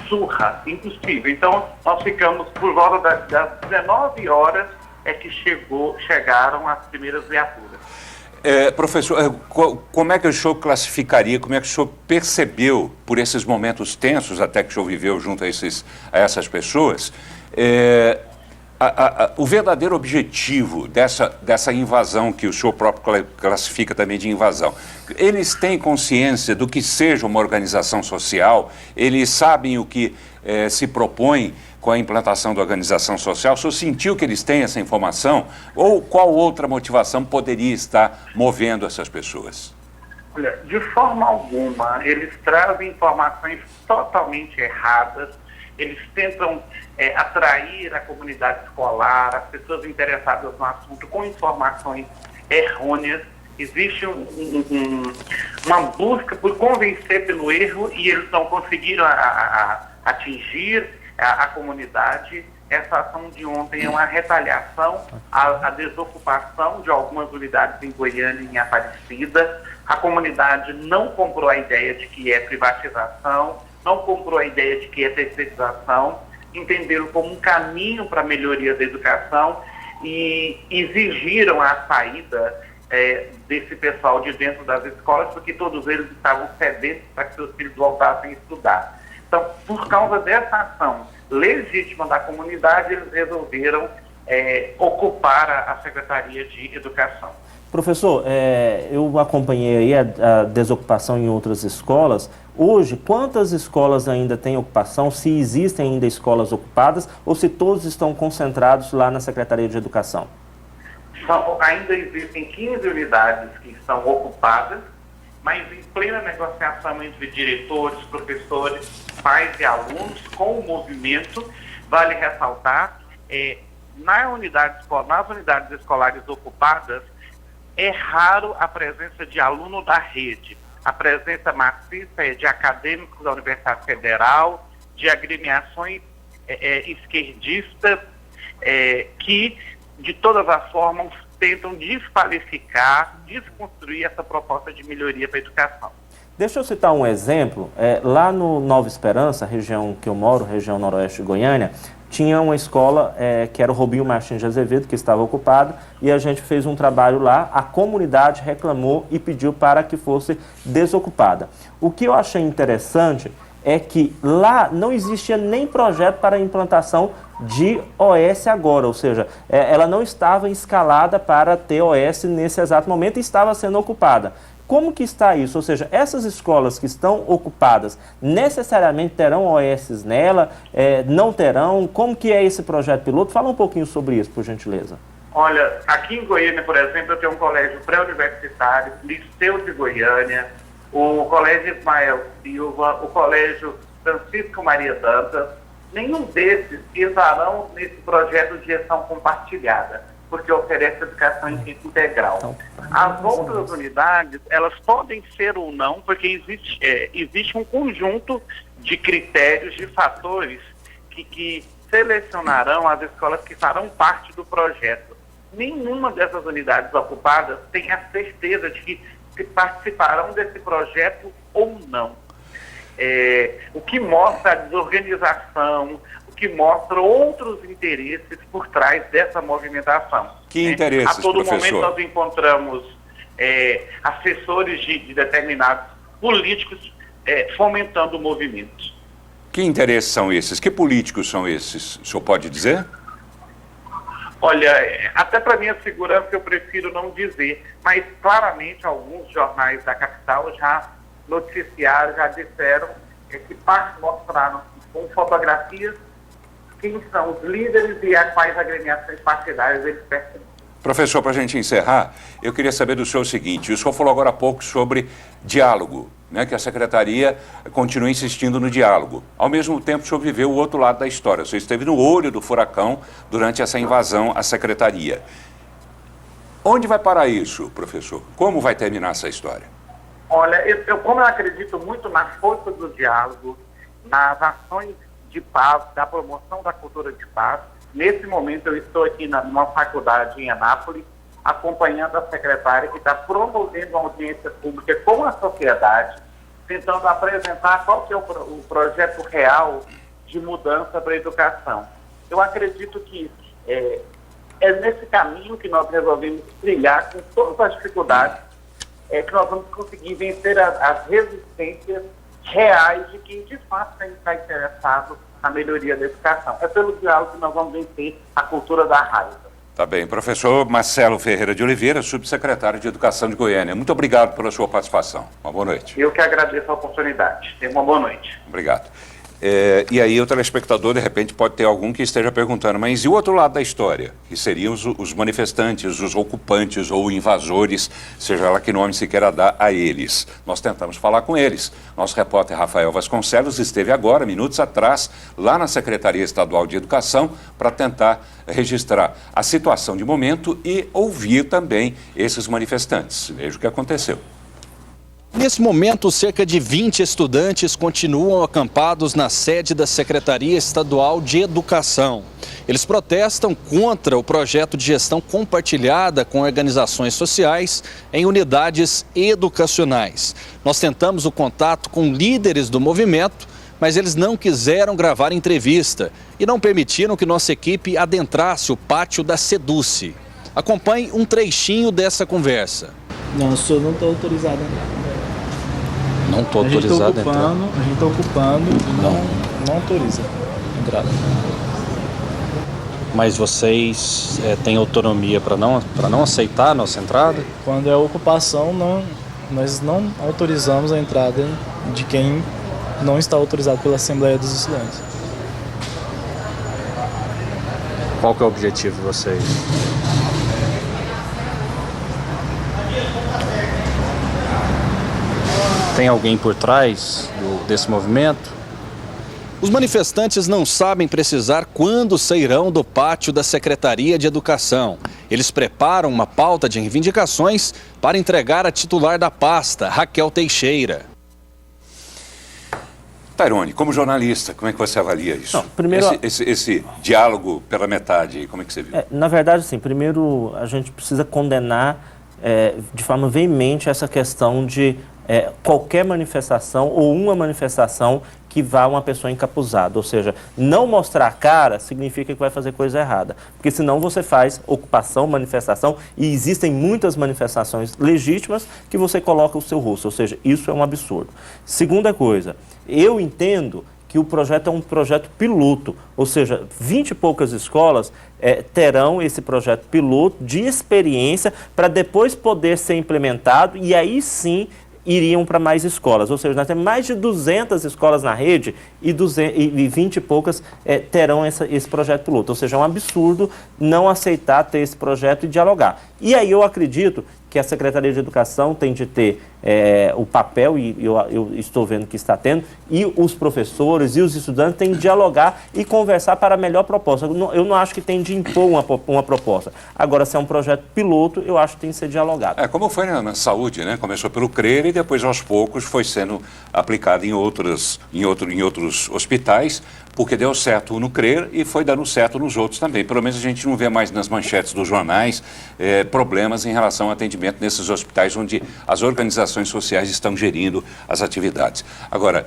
surra, impossível. Então, nós ficamos por volta das 19 horas que chegaram as primeiras viaturas. Professor, como é que o senhor classificaria, como é que o senhor percebeu, por esses momentos tensos até que o senhor viveu junto a essas pessoas, o verdadeiro objetivo dessa invasão, que o senhor próprio classifica também de invasão? Eles têm consciência do que seja uma organização social? Eles sabem o que se propõe com a implantação da organização social? O senhor sentiu que eles têm essa informação? Ou qual outra motivação poderia estar movendo essas pessoas? Olha, de forma alguma, eles trazem informações totalmente erradas, eles tentam atrair a comunidade escolar, as pessoas interessadas no assunto, com informações errôneas. Existe uma busca por convencer pelo erro e eles não conseguiram atingir a comunidade. Essa ação de ontem é uma retaliação à desocupação de algumas unidades em Goiânia e em Aparecida. A comunidade não comprou a ideia de que é privatização, não comprou a ideia de que é terceirização, entenderam como um caminho para a melhoria da educação e exigiram a saída desse pessoal de dentro das escolas, porque todos eles estavam sedentos para que seus filhos voltassem a estudar. Então, por causa dessa ação legítima da comunidade, eles resolveram ocupar a Secretaria de Educação. Professor, eu acompanhei aí a desocupação em outras escolas. Hoje, quantas escolas ainda têm ocupação? Se existem ainda escolas ocupadas ou se todos estão concentrados lá na Secretaria de Educação? Ainda existem 15 unidades que estão ocupadas, mas em plena negociação entre diretores, professores, pais e alunos, com o movimento. Vale ressaltar, nas unidades escolares ocupadas, é raro a presença de aluno da rede. A presença maciça é de acadêmicos da Universidade Federal, de agremiações esquerdistas, que, de todas as formas, tentam desqualificar, desconstruir essa proposta de melhoria para a educação. Deixa eu citar um exemplo. Lá no Nova Esperança, região que eu moro, região noroeste de Goiânia, tinha uma escola que era o Robinho Martins de Azevedo, que estava ocupada, e a gente fez um trabalho lá, a comunidade reclamou e pediu para que fosse desocupada. O que eu achei interessante é que lá não existia nem projeto para a implantação de OS agora, ou seja, ela não estava escalada para ter OS nesse exato momento e estava sendo ocupada. Como que está isso? Ou seja, essas escolas que estão ocupadas necessariamente terão OS nela, não terão? Como que é esse projeto piloto? Fala um pouquinho sobre isso, por gentileza. Olha, aqui em Goiânia, por exemplo, eu tenho um colégio pré-universitário, Liceu de Goiânia, o Colégio Ismael Silva, o Colégio Francisco Maria Dantas. Nenhum desses entrarão nesse projeto de gestão compartilhada, porque oferece educação em tempo integral. As outras unidades, elas podem ser ou não, porque existe um conjunto de critérios, de fatores que selecionarão as escolas que farão parte do projeto. Nenhuma dessas unidades ocupadas tem a certeza de que participarão desse projeto ou não. O que mostra a desorganização, o que mostra outros interesses por trás dessa movimentação. Que interesses, a todo professor? momento nós encontramos assessores de determinados políticos fomentando o movimento. Que interesses são esses? Que políticos são esses? O senhor pode dizer? Olha, até para minha segurança eu prefiro não dizer, mas claramente alguns jornais da capital já noticiaram, já disseram que mostraram com fotografias quem são os líderes e a quais agremiações partidárias eles pertencem. Professor, para a gente encerrar, eu queria saber do senhor o seguinte: o senhor falou agora há pouco sobre diálogo, né, que a Secretaria continua insistindo no diálogo. Ao mesmo tempo, o senhor viveu o outro lado da história. O senhor esteve no olho do furacão durante essa invasão à Secretaria. Onde vai parar isso, professor? Como vai terminar essa história? Olha, como eu acredito muito na força do diálogo, nas ações de paz, da promoção da cultura de paz, nesse momento eu estou aqui numa faculdade em Anápolis, acompanhando a secretária que está promovendo uma audiência pública com a sociedade, tentando apresentar qual que é o projeto real de mudança para a educação. Eu acredito que é nesse caminho que nós resolvemos trilhar com todas as dificuldades, que nós vamos conseguir vencer as resistências reais de quem de fato está interessado na melhoria da educação. É pelo diálogo que nós vamos vencer a cultura da raiva. Tá bem. Professor Marcelo Ferreira de Oliveira, subsecretário de Educação de Goiânia. Muito obrigado pela sua participação. Uma boa noite. Eu que agradeço a oportunidade. Tenha uma boa noite. Obrigado. E aí o telespectador, de repente, pode ter algum que esteja perguntando, mas e o outro lado da história? Que seriam os manifestantes, os ocupantes ou invasores, seja lá que nome se queira dar a eles. Nós tentamos falar com eles. Nosso repórter Rafael Vasconcelos esteve agora, minutos atrás, lá na Secretaria Estadual de Educação, para tentar registrar a situação de momento e ouvir também esses manifestantes. Veja o que aconteceu. Nesse momento, cerca de 20 estudantes continuam acampados na sede da Secretaria Estadual de Educação. Eles protestam contra o projeto de gestão compartilhada com organizações sociais em unidades educacionais. Nós tentamos o contato com líderes do movimento, mas eles não quiseram gravar entrevista e não permitiram que nossa equipe adentrasse o pátio da SEDUC. Acompanhe um trechinho dessa conversa. Não, o senhor não está autorizado a entrar. Não estou autorizado a entrar. A gente está ocupando e não autoriza a entrada. Mas vocês têm autonomia para não aceitar a nossa entrada? Quando é ocupação, nós não autorizamos a entrada de quem não está autorizado pela Assembleia dos Estudantes. Qual que é o objetivo de vocês? Tem alguém por trás desse movimento? Os manifestantes não sabem precisar quando sairão do pátio da Secretaria de Educação. Eles preparam uma pauta de reivindicações para entregar à titular da pasta, Raquel Teixeira. Tairone, como jornalista, como é que você avalia isso? Não, primeiro, esse diálogo pela metade, como é que você viu? Na verdade, sim, primeiro a gente precisa condenar de forma veemente essa questão de qualquer manifestação ou uma manifestação que vá uma pessoa encapuzada, ou seja, não mostrar a cara significa que vai fazer coisa errada, porque senão você faz ocupação, manifestação, e existem muitas manifestações legítimas que você coloca o seu rosto, ou seja, isso é um absurdo. Segunda coisa, eu entendo que o projeto é um projeto piloto, ou seja, 20 e poucas escolas terão esse projeto piloto de experiência para depois poder ser implementado e aí sim iriam para mais escolas, ou seja, nós temos mais de 200 escolas na rede e 20 e poucas terão esse projeto piloto, ou seja, é um absurdo não aceitar ter esse projeto e dialogar. E aí eu acredito que a Secretaria de Educação tem de ter o papel, e eu estou vendo que está tendo, e os professores e os estudantes têm de dialogar e conversar para a melhor proposta. Eu não acho que tem de impor uma proposta. Agora, se é um projeto piloto, eu acho que tem de ser dialogado. Como foi na saúde, né? Começou pelo CRER e depois, aos poucos, foi sendo aplicado em outros hospitais, porque deu certo no CRER e foi dando certo nos outros também. Pelo menos a gente não vê mais nas manchetes dos jornais problemas em relação ao atendimento nesses hospitais onde as organizações sociais estão gerindo as atividades. Agora,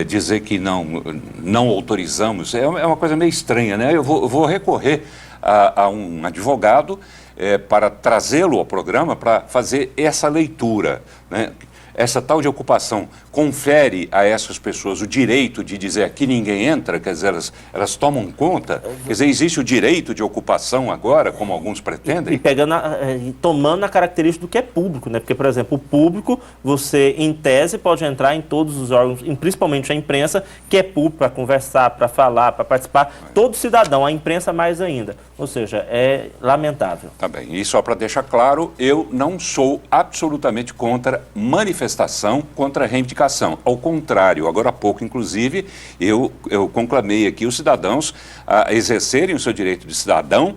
dizer que não autorizamos é uma coisa meio estranha, né? Eu vou recorrer a um advogado para trazê-lo ao programa para fazer essa leitura, né? Essa tal de ocupação confere a essas pessoas o direito de dizer aqui ninguém entra, quer dizer, elas tomam conta? Quer dizer, existe o direito de ocupação agora, como alguns pretendem? E tomando a característica do que é público, né? Porque, por exemplo, o público, você, em tese, pode entrar em todos os órgãos, principalmente a imprensa, que é público, para conversar, para falar, para participar. Todo cidadão, a imprensa mais ainda. Ou seja, é lamentável. Tá bem. E só para deixar claro, eu não sou absolutamente contra manifestações manifestação contra a reivindicação. Ao contrário, agora há pouco, inclusive, eu conclamei aqui os cidadãos a exercerem o seu direito de cidadão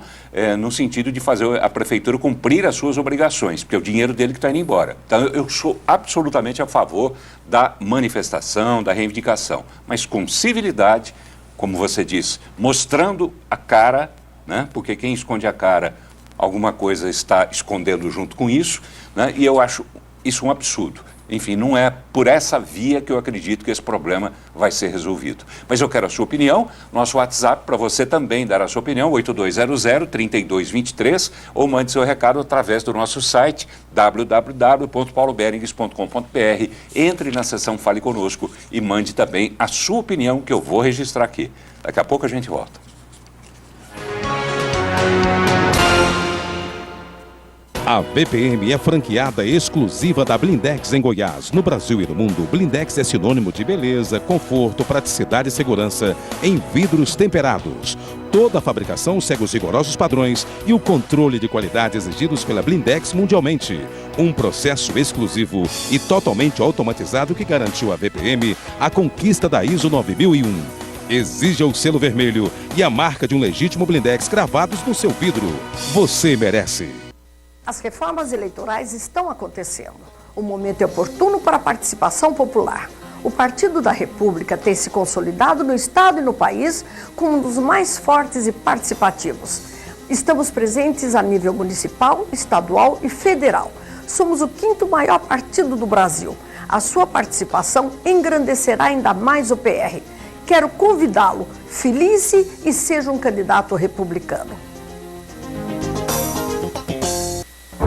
no sentido de fazer a prefeitura cumprir as suas obrigações, porque é o dinheiro dele que está indo embora. Então, eu sou absolutamente a favor da manifestação, da reivindicação, mas com civilidade, como você disse, mostrando a cara, né? Porque quem esconde a cara, alguma coisa está escondendo junto com isso, né? E eu acho isso um absurdo. Enfim, não é por essa via que eu acredito que esse problema vai ser resolvido. Mas eu quero a sua opinião, nosso WhatsApp para você também dar a sua opinião, 8200-3223, ou mande seu recado através do nosso site, www.pauloberings.com.br. Entre na seção Fale Conosco e mande também a sua opinião, que eu vou registrar aqui. Daqui a pouco a gente volta. A VPM é franqueada exclusiva da Blindex em Goiás. No Brasil e no mundo, Blindex é sinônimo de beleza, conforto, praticidade e segurança em vidros temperados. Toda a fabricação segue os rigorosos padrões e o controle de qualidade exigidos pela Blindex mundialmente. Um processo exclusivo e totalmente automatizado que garantiu à VPM a conquista da ISO 9001. Exija o selo vermelho e a marca de um legítimo Blindex cravados no seu vidro. Você merece. As reformas eleitorais estão acontecendo. O momento é oportuno para a participação popular. O Partido da República tem se consolidado no Estado e no país como um dos mais fortes e participativos. Estamos presentes a nível municipal, estadual e federal. Somos o 5º maior partido do Brasil. A sua participação engrandecerá ainda mais o PR. Quero convidá-lo, filie-se e seja um candidato republicano.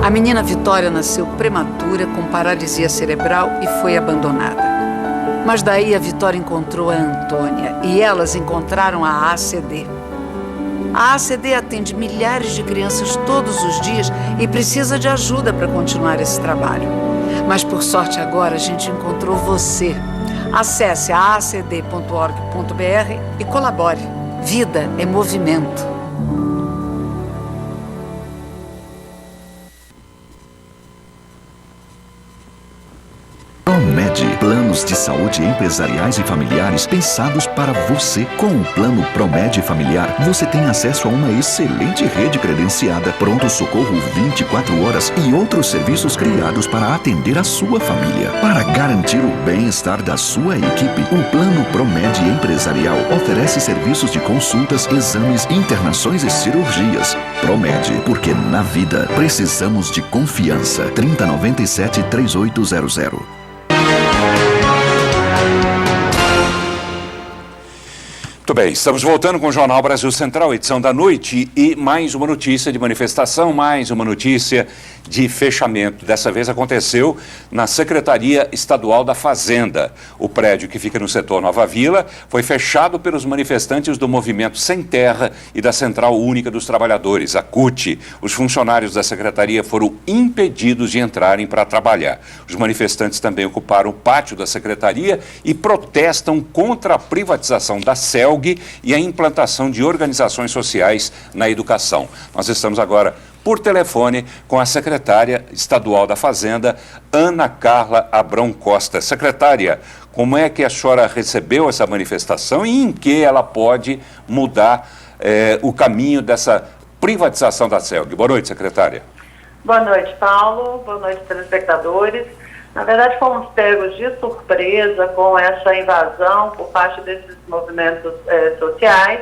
A menina Vitória nasceu prematura, com paralisia cerebral e foi abandonada. Mas daí a Vitória encontrou a Antônia e elas encontraram a ACD. A ACD atende milhares de crianças todos os dias e precisa de ajuda para continuar esse trabalho. Mas por sorte agora a gente encontrou você. Acesse a acd.org.br e colabore. Vida é movimento. Promed, planos de saúde empresariais e familiares pensados para você. Com o plano Promed Familiar, você tem acesso a uma excelente rede credenciada, pronto-socorro 24 horas e outros serviços criados para atender a sua família. Para garantir o bem-estar da sua equipe, o plano Promed Empresarial oferece serviços de consultas, exames, internações e cirurgias. Promed, porque na vida precisamos de confiança. 3097-3800. Muito bem, estamos voltando com o Jornal Brasil Central, edição da noite, e mais uma notícia de manifestação, mais uma notícia de fechamento. Dessa vez aconteceu na Secretaria Estadual da Fazenda. O prédio que fica no setor Nova Vila foi fechado pelos manifestantes do Movimento Sem Terra e da Central Única dos Trabalhadores, a CUT. Os funcionários da secretaria foram impedidos de entrarem para trabalhar. Os manifestantes também ocuparam o pátio da secretaria e protestam contra a privatização da CELG e a implantação de organizações sociais na educação. Nós estamos agora por telefone com a secretária estadual da Fazenda, Ana Carla Abrão Costa. Secretária, como é que a senhora recebeu essa manifestação e em que ela pode mudar o caminho dessa privatização da CELG? Boa noite, secretária. Boa noite, Paulo. Boa noite, telespectadores. Na verdade, fomos pegos de surpresa com essa invasão por parte desses movimentos sociais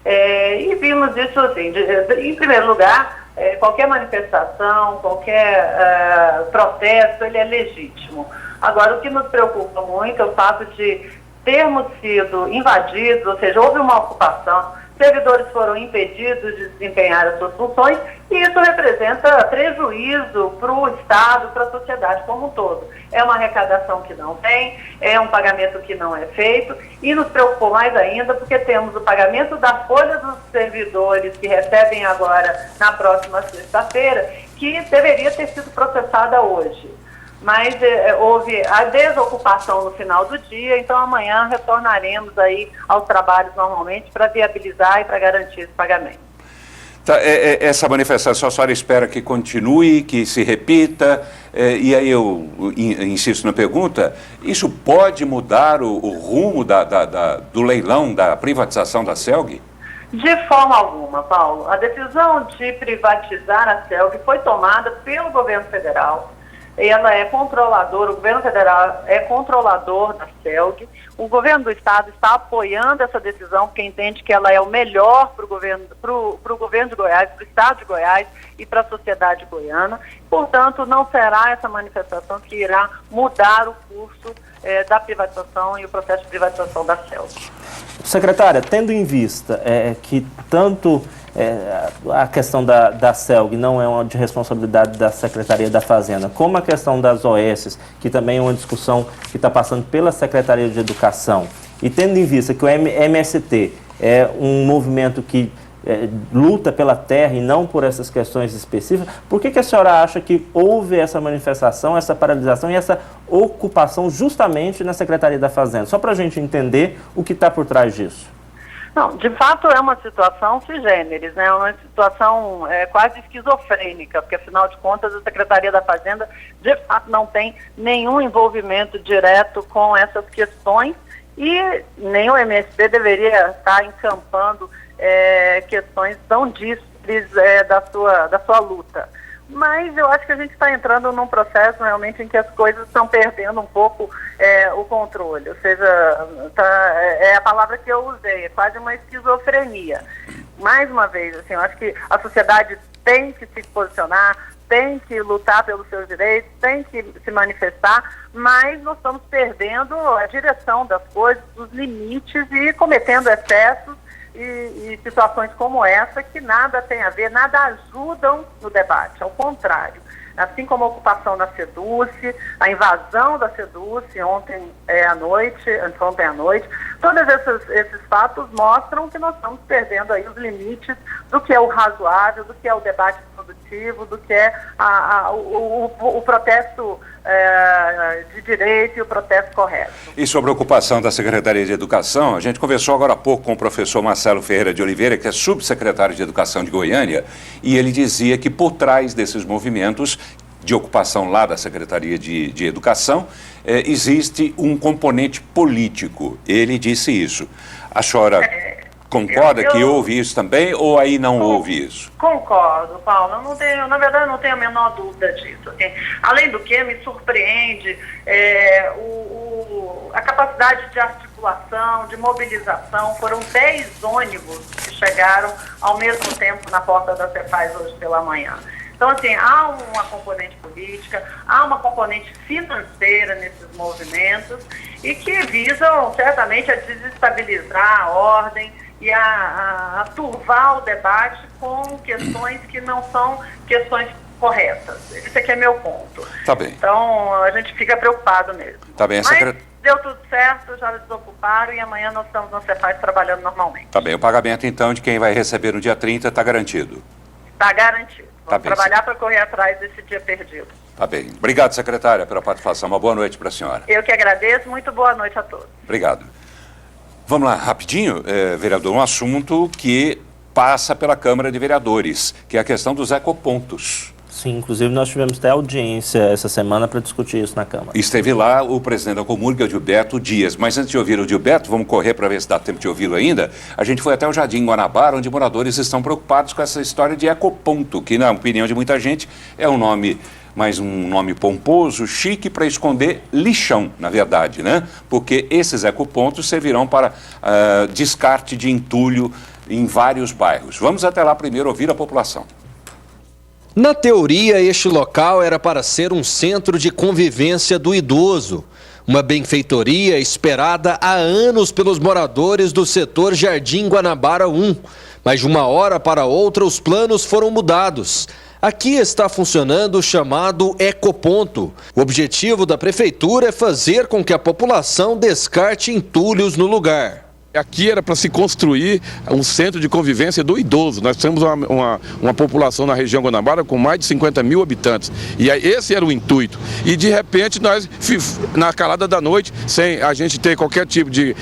e vimos isso assim, em primeiro lugar, qualquer manifestação, qualquer protesto, ele é legítimo. Agora, o que nos preocupa muito é o fato de termos sido invadidos, ou seja, houve uma ocupação, servidores foram impedidos de desempenhar as suas funções e isso representa prejuízo para o Estado, para a sociedade como um todo. É uma arrecadação que não tem, é um pagamento que não é feito e nos preocupou mais ainda porque temos o pagamento da folha dos servidores que recebem agora na próxima sexta-feira, que deveria ter sido processada hoje. Mas houve a desocupação no final do dia, então amanhã retornaremos aí aos trabalhos normalmente para viabilizar e para garantir esse pagamento. Tá, essa manifestação a senhora espera que continue, que se repita, e aí eu insisto na pergunta, isso pode mudar o rumo do leilão, da privatização da CELG? De forma alguma, Paulo. A decisão de privatizar a CELG foi tomada pelo governo federal. Ela é controladora, o governo federal é controlador da CELG. O governo do estado está apoiando essa decisão, porque entende que ela é o melhor para o governo de Goiás, para o estado de Goiás e para a sociedade goiana. Portanto, não será essa manifestação que irá mudar o curso da privatização e o processo de privatização da CELG. Secretária, tendo em vista que tanto a questão da CELG não é uma de responsabilidade da Secretaria da Fazenda, como a questão das OS, que também é uma discussão que está passando pela Secretaria de Educação, e tendo em vista que o MST é um movimento que luta pela terra e não por essas questões específicas, por que a senhora acha que houve essa manifestação, essa paralisação e essa ocupação justamente na Secretaria da Fazenda? Só para a gente entender o que está por trás disso. Não, de fato é uma situação sui generis, né? Uma situação quase esquizofrênica, porque afinal de contas a Secretaria da Fazenda de fato não tem nenhum envolvimento direto com essas questões e nem o MST deveria estar encampando questões tão díspares da sua luta. Mas eu acho que a gente está entrando num processo realmente em que as coisas estão perdendo um pouco o controle. Ou seja, é a palavra que eu usei, é quase uma esquizofrenia. Mais uma vez, assim, eu acho que a sociedade tem que se posicionar, tem que lutar pelos seus direitos, tem que se manifestar, mas nós estamos perdendo a direção das coisas, os limites e cometendo excessos e situações como essa que nada tem a ver, nada ajudam no debate, ao contrário. Assim como a ocupação da SEDUC, a invasão da SEDUC ontem à noite, todos esses fatos mostram que nós estamos perdendo aí os limites do que é o razoável, do que é o debate produtivo, do que é o protesto de direito e o protesto correto. E sobre a ocupação da Secretaria de Educação, a gente conversou agora há pouco com o professor Marcelo Ferreira de Oliveira, que é subsecretário de Educação de Goiânia, e ele dizia que por trás desses movimentos de ocupação lá da Secretaria de Educação, existe um componente político. Ele disse isso. A senhora concorda que houve isso também ou aí não houve isso? Concordo, Paulo. Na verdade, não tenho a menor dúvida disso. Assim. Além do que, me surpreende a capacidade de articulação, de mobilização. Foram 10 ônibus que chegaram ao mesmo tempo na porta da Cefaz hoje pela manhã. Então, assim, há uma componente política, há uma componente financeira nesses movimentos e que visam, certamente, a desestabilizar a ordem e a turvar o debate com questões que não são questões corretas. Esse aqui é meu ponto. Tá bem. Então, a gente fica preocupado mesmo. Tá bem. Mas deu tudo certo, já desocuparam e amanhã nós estamos no Cefaz trabalhando normalmente. Tá bem. O pagamento, então, de quem vai receber no dia 30 está garantido? Está garantido. Vamos Tá bem, trabalhar para correr atrás desse dia perdido. Tá bem. Obrigado, secretária, pela participação. Uma boa noite para a senhora. Eu que agradeço. Muito boa noite a todos. Obrigado. Vamos lá, rapidinho, vereador, um assunto que passa pela Câmara de Vereadores, que é a questão dos ecopontos. Sim, inclusive nós tivemos até audiência essa semana para discutir isso na Câmara. Esteve lá o presidente da Comurg, Gilberto Dias. Mas antes de ouvir o Gilberto, vamos correr para ver se dá tempo de ouvi-lo ainda. A gente foi até o Jardim Guanabara, onde moradores estão preocupados com essa história de ecoponto, que na opinião de muita gente é um nome, mais um nome pomposo, chique, para esconder lixão, na verdade, né? Porque esses ecopontos servirão para descarte de entulho em vários bairros. Vamos até lá primeiro ouvir a população. Na teoria, este local era para ser um centro de convivência do idoso. Uma benfeitoria esperada há anos pelos moradores do setor Jardim Guanabara 1. Mas de uma hora para outra os planos foram mudados. Aqui está funcionando o chamado ecoponto. O objetivo da prefeitura é fazer com que a população descarte entulhos no lugar. Aqui era para se construir um centro de convivência do idoso. Nós temos uma população na região Guanabara com mais de 50 mil habitantes. E esse era o intuito. E de repente nós, na calada da noite, sem a gente ter qualquer tipo de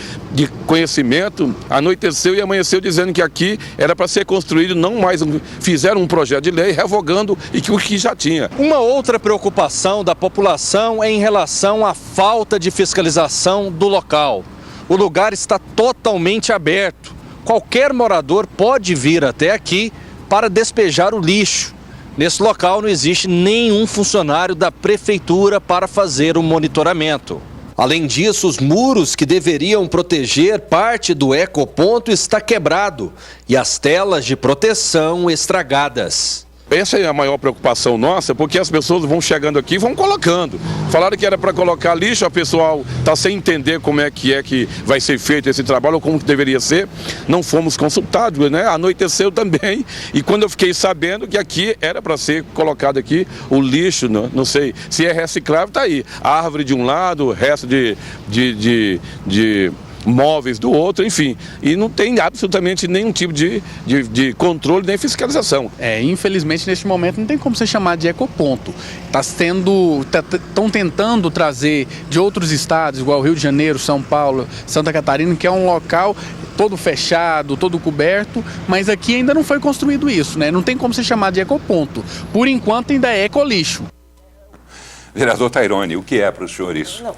conhecimento, anoiteceu e amanheceu dizendo que aqui era para ser construído não mais fizeram um projeto de lei revogando o que já tinha. Uma outra preocupação da população é em relação à falta de fiscalização do local. O lugar está totalmente aberto. Qualquer morador pode vir até aqui para despejar o lixo. Nesse local não existe nenhum funcionário da prefeitura para fazer o monitoramento. Além disso, os muros que deveriam proteger parte do ecoponto está quebrado e as telas de proteção estragadas. Essa é a maior preocupação nossa, porque as pessoas vão chegando aqui e vão colocando. Falaram que era para colocar lixo, o pessoal está sem entender como é que vai ser feito esse trabalho, ou como que deveria ser. Não fomos consultados, né? Anoiteceu também. E quando eu fiquei sabendo que aqui era para ser colocado aqui o lixo, não sei se é reciclável, está aí. Árvore de um lado, resto de móveis do outro, enfim, e não tem absolutamente nenhum tipo de controle nem fiscalização. Infelizmente neste momento não tem como ser chamado de ecoponto. Estão tentando trazer de outros estados, igual Rio de Janeiro, São Paulo, Santa Catarina, que é um local todo fechado, todo coberto, mas aqui ainda não foi construído isso, né? Não tem como ser chamado de ecoponto. Por enquanto ainda é ecolixo. Vereador Tairone, o que é para o senhor isso? Não,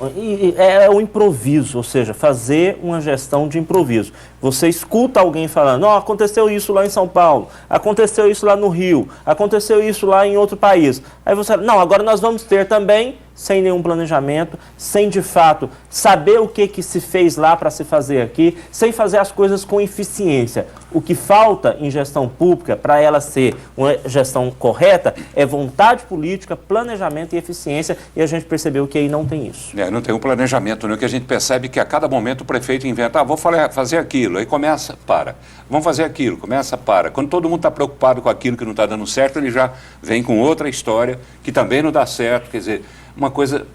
é o improviso, ou seja, fazer uma gestão de improviso. Você escuta alguém falando, aconteceu isso lá em São Paulo, aconteceu isso lá no Rio, aconteceu isso lá em outro país. Aí você fala, não, agora nós vamos ter também, sem nenhum planejamento, sem de fato saber o que se fez lá para se fazer aqui, sem fazer as coisas com eficiência. O que falta em gestão pública, para ela ser uma gestão correta, é vontade política, planejamento e eficiência, e a gente percebeu que aí não tem isso. Não tem um planejamento, né? O que a gente percebe é que a cada momento o prefeito inventa, vou fazer aquilo, aí começa, para. Vamos fazer aquilo, começa, para. Quando todo mundo está preocupado com aquilo que não está dando certo, ele já vem com outra história que também não dá certo, quer dizer, uma coisa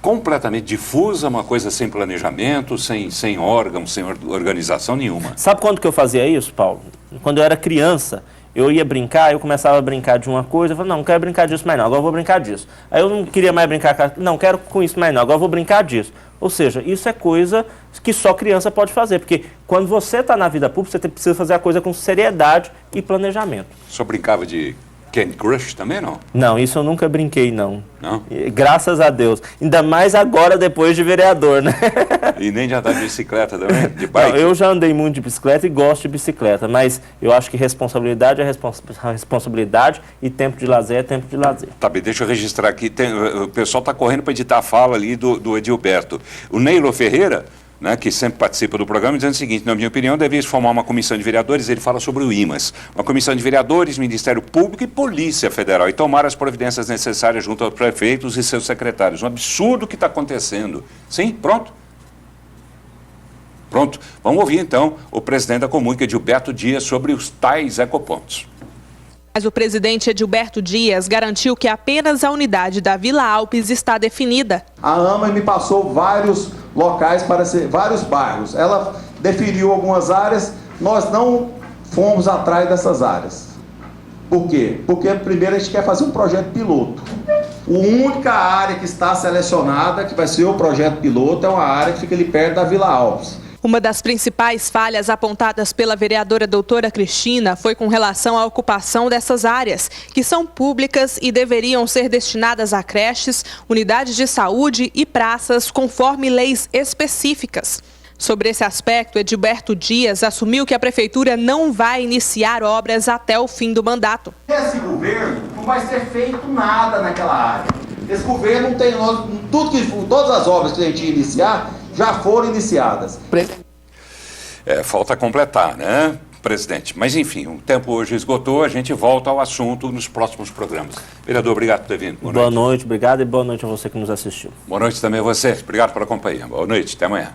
completamente difusa, uma coisa sem planejamento, sem órgão, sem organização nenhuma. Sabe quando que eu fazia isso, Paulo? Quando eu era criança, eu ia brincar, eu começava a brincar de uma coisa, eu falava, não quero brincar disso mais não, agora eu vou brincar disso. Aí eu não queria mais brincar, não quero com isso mais não, agora eu vou brincar disso. Ou seja, isso é coisa que só criança pode fazer, porque quando você está na vida pública, você precisa fazer a coisa com seriedade e planejamento. O senhor brincava de Candy Crush também, não? Não, isso eu nunca brinquei, não. Não? Graças a Deus. Ainda mais agora, depois de vereador, né? E nem de andar de bicicleta também? De bike? Não, eu já andei muito de bicicleta e gosto de bicicleta, mas eu acho que responsabilidade é responsabilidade e tempo de lazer é tempo de lazer. Tá bem, deixa eu registrar aqui. O pessoal está correndo para editar a fala ali do Edilberto. O Neilo Ferreira, né, que sempre participa do programa, dizendo o seguinte, na minha opinião, deveria se formar uma comissão de vereadores, ele fala sobre o IMAS, uma comissão de vereadores, Ministério Público e Polícia Federal, e tomar as providências necessárias junto aos prefeitos e seus secretários. Um absurdo que está acontecendo. Sim, pronto? Pronto. Vamos ouvir, então, o presidente da Comunca, Edilberto Dias, sobre os tais ecopontos. Mas o presidente Edilberto Dias garantiu que apenas a unidade da Vila Alpes está definida. A AMA me passou vários locais para ser, vários bairros. Ela definiu algumas áreas, nós não fomos atrás dessas áreas. Por quê? Porque primeiro a gente quer fazer um projeto piloto. A única área que está selecionada, que vai ser o projeto piloto, é uma área que fica ali perto da Vila Alpes. Uma das principais falhas apontadas pela vereadora doutora Cristina foi com relação à ocupação dessas áreas, que são públicas e deveriam ser destinadas a creches, unidades de saúde e praças, conforme leis específicas. Sobre esse aspecto, Edilberto Dias assumiu que a prefeitura não vai iniciar obras até o fim do mandato. Esse governo não vai ser feito nada naquela área. Esse governo não tem... todas as obras que a gente ia iniciar já foram iniciadas. Falta completar, né, presidente? Mas, enfim, o tempo hoje esgotou, a gente volta ao assunto nos próximos programas. Vereador, obrigado por ter vindo. Boa noite, obrigado e boa noite a você que nos assistiu. Boa noite também a você, obrigado pela companhia. Boa noite, até amanhã.